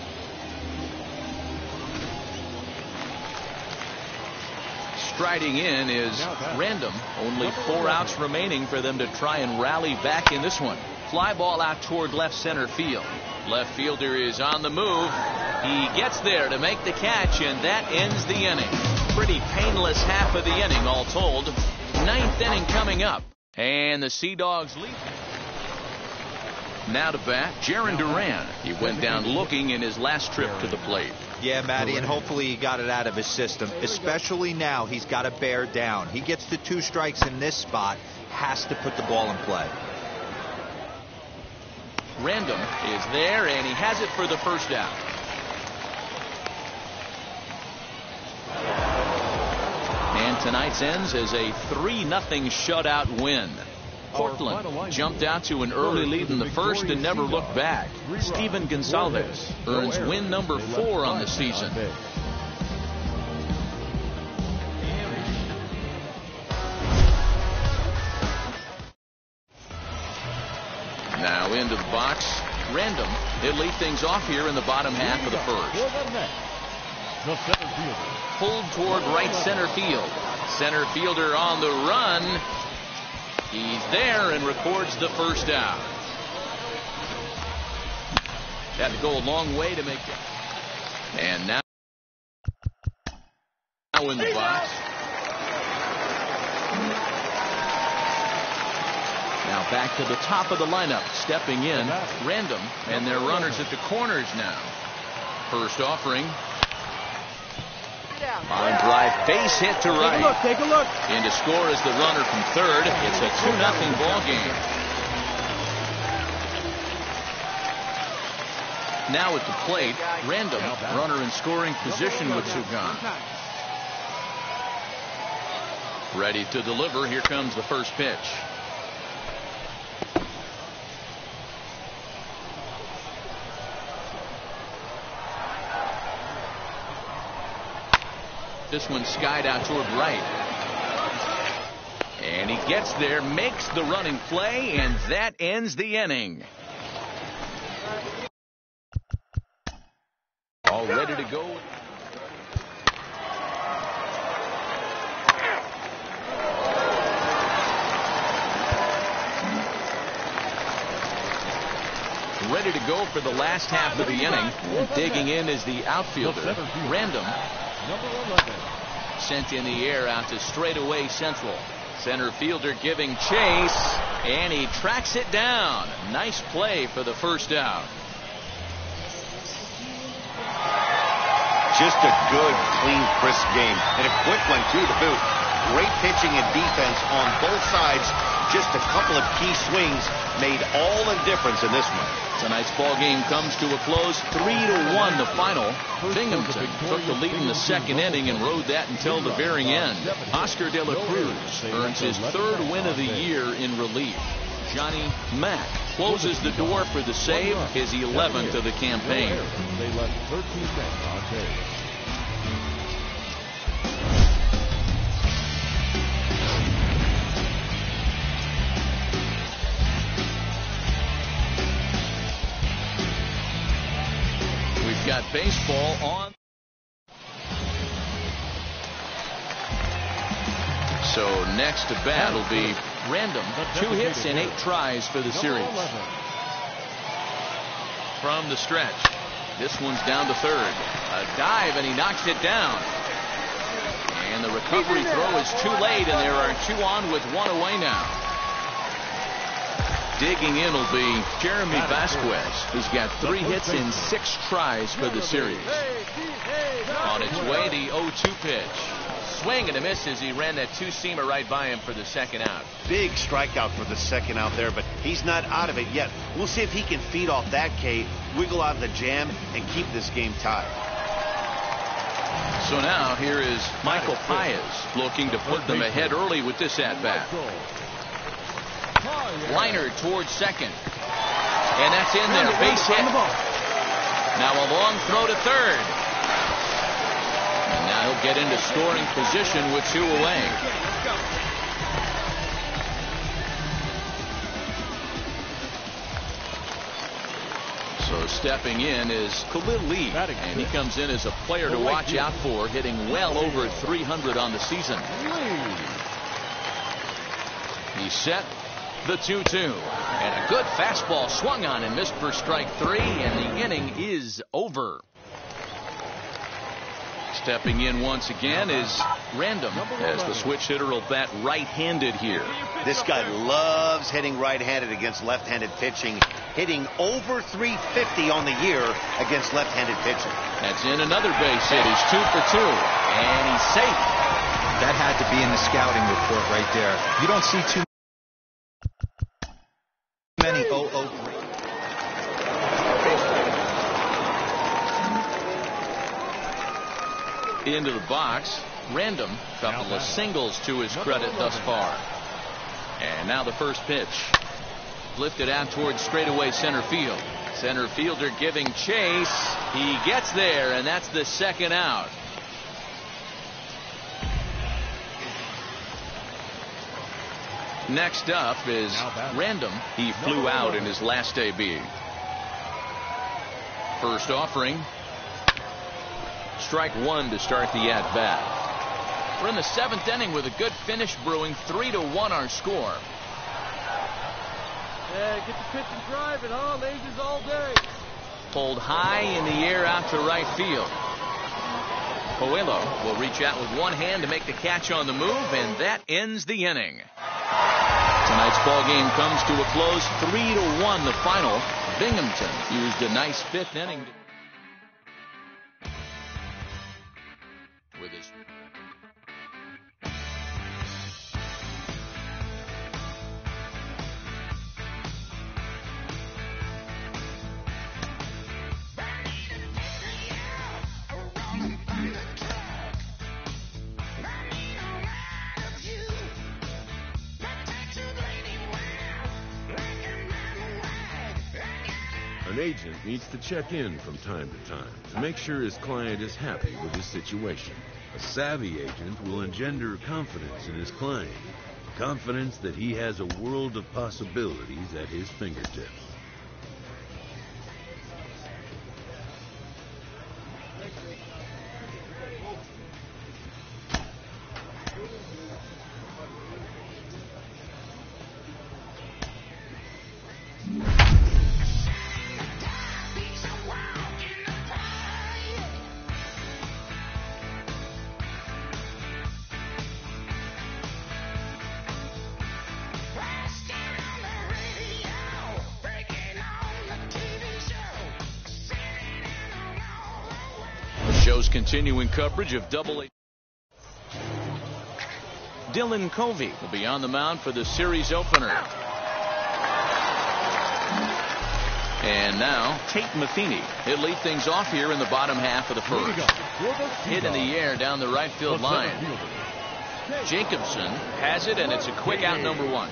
Striding in is Random. Only 4 outs remaining for them to try and rally back in this one. Fly ball out toward left center field. Left fielder is on the move. He gets there to make the catch, and that ends the inning. Pretty painless half of the inning, all told. 9th inning coming up, and the Sea Dogs lead. Now to bat, Jarren Duran. He went down looking in his last trip to the plate. Yeah, Matty, and hopefully he got it out of his system. Especially now, he's got to bear down. He gets the 2 strikes in this spot, has to put the ball in play. Random is there, and he has it for the first out. And tonight's ends as a 3-0 shutout win. Portland jumped out to an early lead in the first and never looked back. Steven Gonzalez earns win number 4 on the season. Now into the box. Random. He'll lead things off here in the bottom half of the first. Pulled toward right center field. Center fielder on the run. He's there and records the first out. Had to go a long way to make it. And now in the box. Now back to the top of the lineup. Stepping in, Random, and their runners at the corners now. First offering. Line drive, base hit to right. Take a look. In to score is the runner from third. It's a 2-0 ball game. Now at the plate, Random, runner in scoring position with Sugan. Ready to deliver. Here comes the first pitch. This one skied out toward right. And he gets there, makes the running play, and that ends the inning. All ready to go. Ready to go for the last half of the inning. Digging in is the outfielder, Random. Number 11. Sent in the air out to straightaway central. Center fielder giving chase, and he tracks it down. Nice play for the first out. Just a good, clean, crisp game. And a quick one, too, to boot. Great pitching and defense on both sides. Just a couple of key swings made all the difference in this one. Tonight's ball game comes to a close, 3-1 the final. Binghamton took the lead in the second inning and rode that until the very end. Oscar De La Cruz earns his 3rd win of the year in relief. Johnny Mack closes the door for the save, his 11th of the campaign. They left 13 men on base. Got baseball on. So next to bat will be Random. 2 hits and 8 tries for the series. From the stretch. This one's down to third. A dive and he knocks it down. And the recovery throw is too late, and there are 2 on with 1 away now. Digging in will be Jeremy Vasquez, who's got 3 hits in 6 tries for the series. On its way, the 0-2 pitch. Swing and a miss as he ran that 2-seamer right by him for the second out. Big strikeout for the second out there, but he's not out of it yet. We'll see if he can feed off that K, wiggle out of the jam, and keep this game tied. So now here is Michael Paez looking to put them ahead early with this at-bat. Liner towards second. And that's in there. Base hit. Now a long throw to third. And now he'll get into scoring position with 2 away. So stepping in is Khalil Lee, and he comes in as a player to watch out for, hitting well over 300 on the season. He's set. The 2-2, and a good fastball swung on and missed for strike 3, and the inning is over. Stepping in once again is Random, as the switch hitter will bat right-handed here. This guy loves hitting right-handed against left-handed pitching, hitting over 350 on the year against left-handed pitching. That's in another base hit. He's 2 for 2, and he's safe. That had to be in the scouting report right there. You don't see too many 0-0-3. Into the box. Random. Couple of singles to his credit thus far. And now the first pitch. Lifted out towards straightaway center field. Center fielder giving chase. He gets there, and that's the second out. Next up is Random. He flew out in his last AB. First offering. Strike 1 to start the at-bat. We're in the 7th inning with a good finish brewing. 3-1 our score. Yeah, get the pitch and drive it, huh? Lasers all day. Pulled high in the air out to right field. Coelho will reach out with one hand to make the catch on the move, and that ends the inning. Tonight's ball game comes to a close. 3-1 the final. Binghamton used a nice 5th inning with his. An agent needs to check in from time to time to make sure his client is happy with his situation. A savvy agent will engender confidence in his client, confidence that he has a world of possibilities at his fingertips. Show's continuing coverage of Double-A. Dylan Covey will be on the mound for the series opener. And now Tate Matheny. He'll lead things off here in the bottom half of the first. Hit in the air down the right field line. Jacobson has it, and it's a quick out, number 1.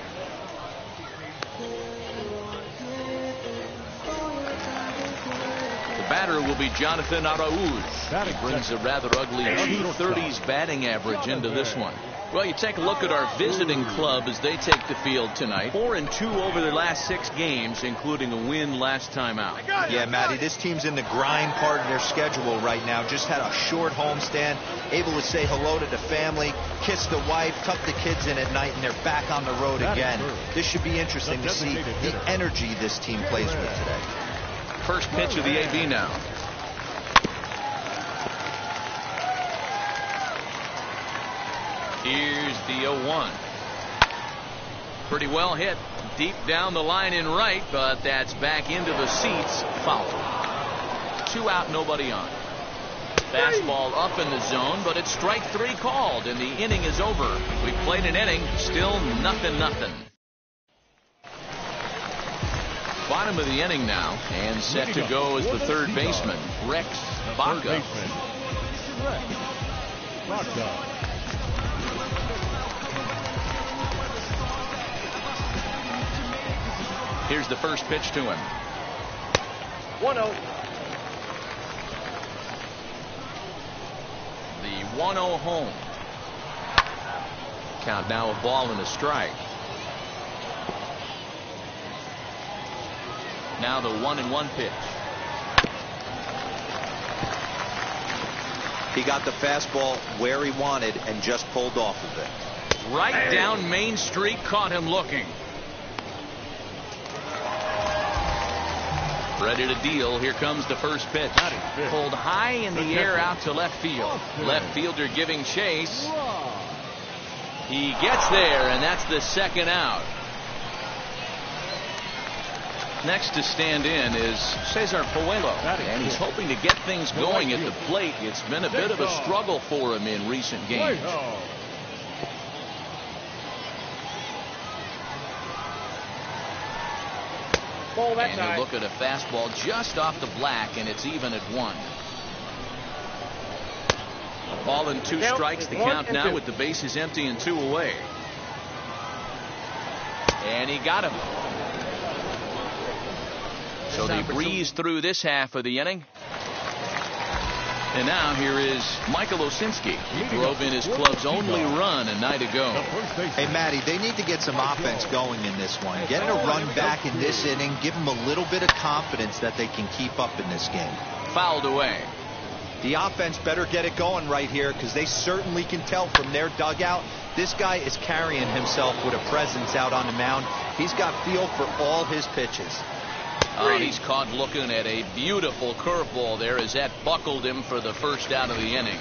Batter will be Jonathan Araúz. He brings a rather ugly 230s batting average into this one. Well, you take a look at our visiting club as they take the field tonight. 4-2 over their last 6 games, including a win last time out. Yeah, Matty, this team's in the grind part of their schedule right now. Just had a short homestand, able to say hello to the family, kiss the wife, tuck the kids in at night, and they're back on the road again. This should be interesting to see the energy this team plays with today. First pitch of the AB now. Here's the 0-1. Pretty well hit. Deep down the line in right, but that's back into the seats. Foul. 2 out, nobody on. Fastball up in the zone, but it's strike 3 called, and the inning is over. We played an inning, still 0-0. Bottom of the inning now, and set to go is the third baseman, Rex Baca. Here's the first pitch to him. 1-0. The 1-0 home. Count now a ball and a strike. Now the 1-1 pitch. He got the fastball where he wanted and just pulled off of it. Right down Main Street, caught him looking. Ready to deal. Here comes the first pitch. Pulled high in the air out to left field. Left fielder giving chase. He gets there, and that's the second out. Next to stand in is Cesar Puello, and he's hoping to get things going at the plate. It's been a bit of a struggle for him in recent games. And you look at a fastball just off the black, and it's even at 1. A ball and 2 strikes. The count now with the bases empty and 2 away. And he got him. So they breeze through this half of the inning. And now here is Michael Osinski. He drove in his club's only run a night ago. Hey, Matty, they need to get some offense going in this one. Getting a run back in this inning, give them a little bit of confidence that they can keep up in this game. Fouled away. The offense better get it going right here, because they certainly can tell from their dugout this guy is carrying himself with a presence out on the mound. He's got feel for all his pitches. He's caught looking at a beautiful curveball there as that buckled him for the first out of the inning.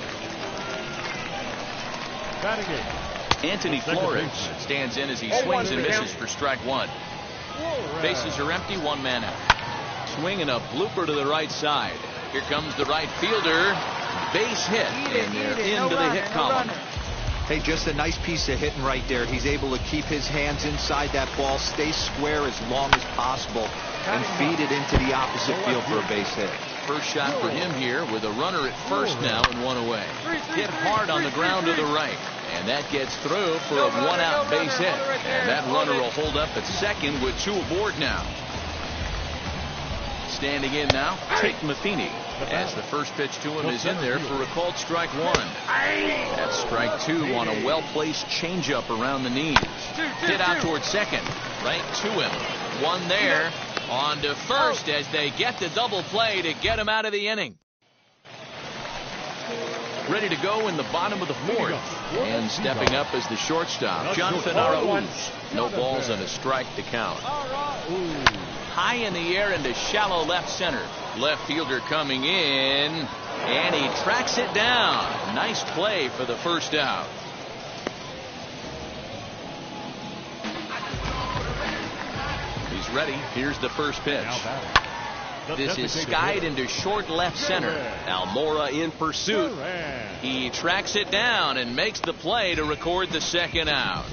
Anthony Flores stands in as he swings and misses for strike 1. Bases are empty, 1 man out. Swing and a blooper to the right side. Here comes the right fielder. Base hit, and they're into the hit column. Hey, just a nice piece of hitting right there. He's able to keep his hands inside that ball, stay square as long as possible, and feed it into the opposite field for a base hit. First shot for him here with a runner at first now and 1 away. Hit hard on the ground to the right, and that gets through for a 1-out base hit. And that runner will hold up at second with 2 aboard now. Standing in now, Tate Matheny, as the first pitch to him is in there for a called strike 1. That's strike 2 on a well-placed changeup around the knees. Hit out towards second, right to him. 1 there, on to first as they get the double play to get him out of the inning. Ready to go in the bottom of the 4th. And stepping up as the shortstop, Jonathan Arauz. No balls and a strike to count. High in the air into shallow left center. Left fielder coming in, and he tracks it down. Nice play for the first out. He's ready. Here's the first pitch. This is skied into short left center. Almora in pursuit. He tracks it down and makes the play to record the second out.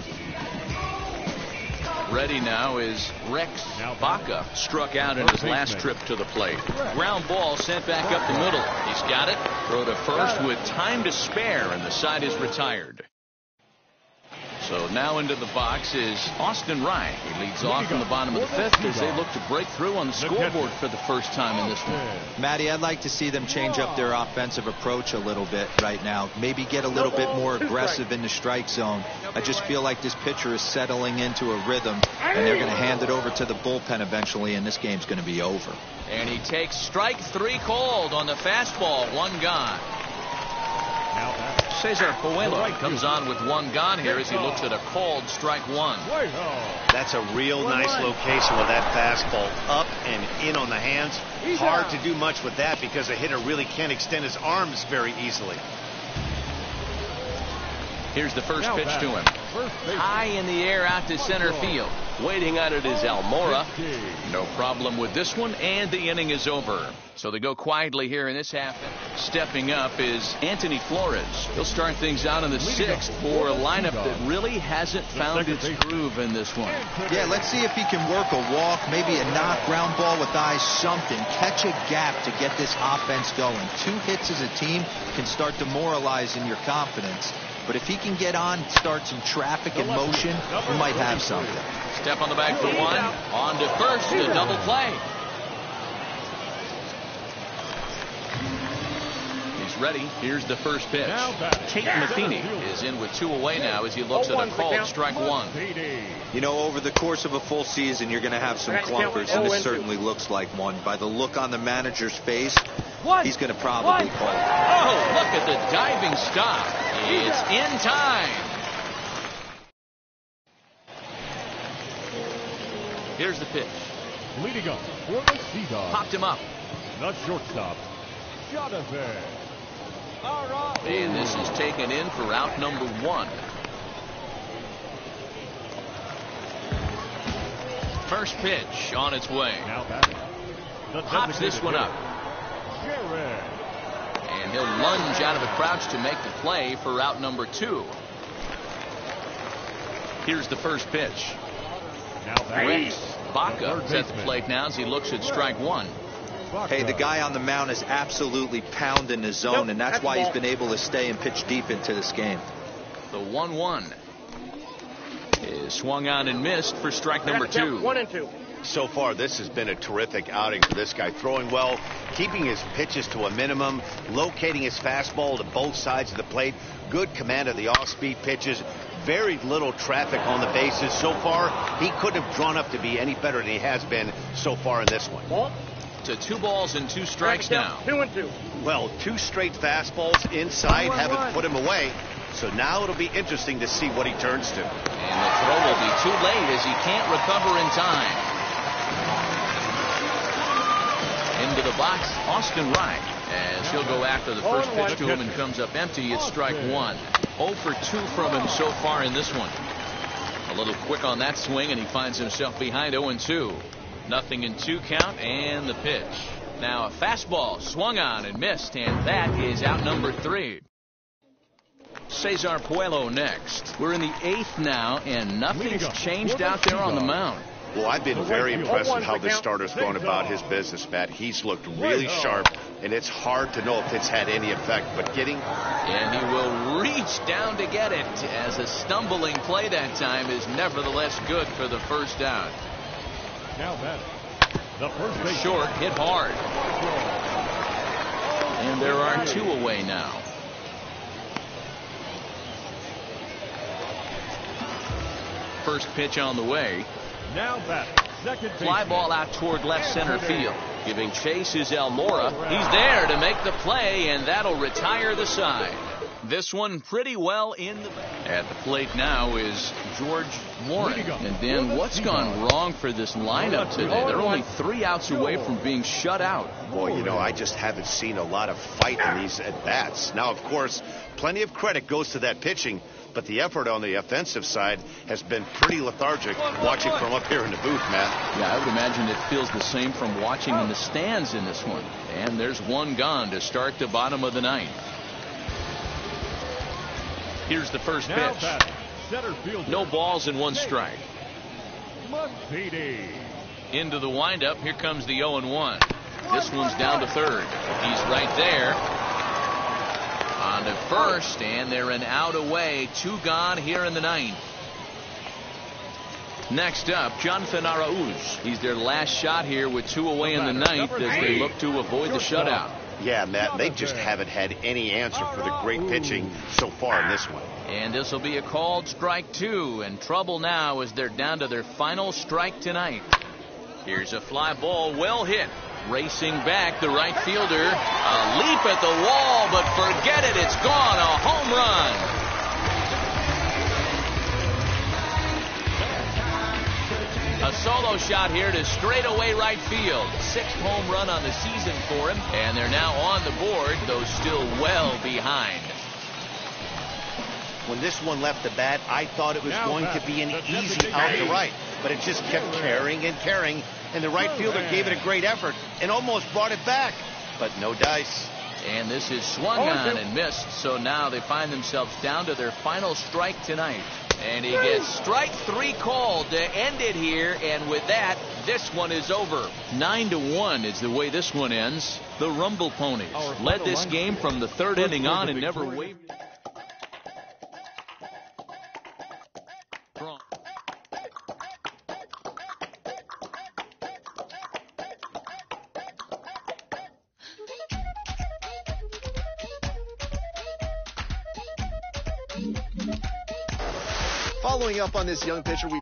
Ready now is Rex Baca. Struck out in his last trip to the plate. Ground ball sent back up the middle. He's got it. Throw to first with time to spare, and the side is retired. So now into the box is Austin Wright. He leads off in the bottom of the 5th as they look to break through on the scoreboard for the first time in this one. Matty, I'd like to see them change up their offensive approach a little bit right now. Maybe get a little bit more aggressive in the strike zone. I just feel like this pitcher is settling into a rhythm, and they're going to hand it over to the bullpen eventually, and this game's going to be over. And he takes strike 3 called on the fastball. 1 gone. Cesar Puello comes on with 1 gone here as he looks at a called strike 1. That's a real nice location with that fastball up and in on the hands. Hard to do much with that because a hitter really can't extend his arms very easily. Here's the first pitch to him. High in the air out to center field. Waiting on it is Almora. No problem with this one, and the inning is over. So they go quietly here in this half. Stepping up is Anthony Flores. He'll start things out in the 6th for a lineup that really hasn't found its groove in this one. Yeah, let's see if he can work a walk, maybe a knock, ground ball with eyes, something. Catch a gap to get this offense going. 2 hits as a team can start demoralizing your confidence. But if he can get on, start some traffic and motion, we might have something. Step on the bag for 1. On to first, a double play. He's ready. Here's the first pitch. Tate Matheny is in with 2 away now as he looks at a called strike 1. You know, over the course of a full season, you're going to have some clunkers, and this certainly looks like one. By the look on the manager's face, he's going to probably call it. Oh, look at the diving stop. It's in time. Here's the pitch. Leading up for the Sea Dogs. Popped him up. The shortstop, Jonathan. And this is taken in for out number 1. First pitch on its way. Now batting. Pops this one up. And he'll lunge out of the crouch to make the play for out number 2. Here's the first pitch. Rex Baca is at the plate now as he looks at strike 1. Hey, the guy on the mound is absolutely pounding the zone, and that's why he's been able to stay and pitch deep into this game. The 1-1 is swung on and missed for strike number 2. 1 and 2. So far, this has been a terrific outing for this guy. Throwing well, keeping his pitches to a minimum, locating his fastball to both sides of the plate. Good command of the off-speed pitches. Very little traffic on the bases. So far, he couldn't have drawn up to be any better than he has been so far in this one. To 2 balls and 2 strikes now. 2 and 2. Well, 2 straight fastballs inside haven't put him away. So now it'll be interesting to see what he turns to. And the throw will be too late as he can't recover in time. Into the box, Austin Wright, as he'll go after the first pitch to him and comes up empty. It's strike 1. 0 for 2 from him so far in this one. A little quick on that swing, and he finds himself behind 0-2. 0-2 count, and the pitch. Now a fastball swung on and missed, and that is out number 3. Cesar Puello next. We're in the 8th now, and nothing's changed out there on the mound. Well, I've been very impressed with how this starter's gone about his business, Matt. He's looked really sharp, and it's hard to know if it's had any effect, but getting... And he will reach down to get it, as a stumbling play that time is nevertheless good for the first out. Now batting. The first base. Short, hit hard. And there are 2 away now. First pitch on the way. Now batting. Second base. Fly ball out toward left center field. Giving chase is Almora. He's there to make the play, and that'll retire the side. This one pretty well in the... At the plate now is George Warren. And then what's gone wrong for this lineup today? They're only 3 outs away from being shut out. Boy, you know, I just haven't seen a lot of fight in these at-bats. Now, of course, plenty of credit goes to that pitching, but the effort on the offensive side has been pretty lethargic watching from up here in the booth, Matt. Yeah, I would imagine it feels the same from watching in the stands in this one. And there's 1 gone to start the bottom of the 9th. Here's the first pitch. No balls and 1 strike. Into the windup. Here comes the 0-1. This one's down to third. He's right there. On to first, and they're an out away. 2 gone here in the 9th. Next up, Jonathan Arauz. He's their last shot here with 2 away in the 9th as they look to avoid the shutout. Yeah, Matt, they just haven't had any answer for the great pitching so far in this one. And this will be a called strike 2, and trouble now as they're down to their final strike tonight. Here's a fly ball, well hit. Racing back, the right fielder. A leap at the wall, but forget it, it's gone. A home run. A solo shot here to straightaway right field. 6th home run on the season for him, and they're now on the board, though still well behind. When this one left the bat, I thought it was going to be an easy out to right, but it just kept carrying and carrying, and the right fielder gave it a great effort and almost brought it back, but no dice. And this is swung on and missed, so now they find themselves down to their final strike tonight. And he gets strike 3 called to end it here, and with that, this one is over. 9-1 is the way this one ends. The Rumble Ponies led this game from the 3rd inning on and never wavered. Following up on this young pitcher, we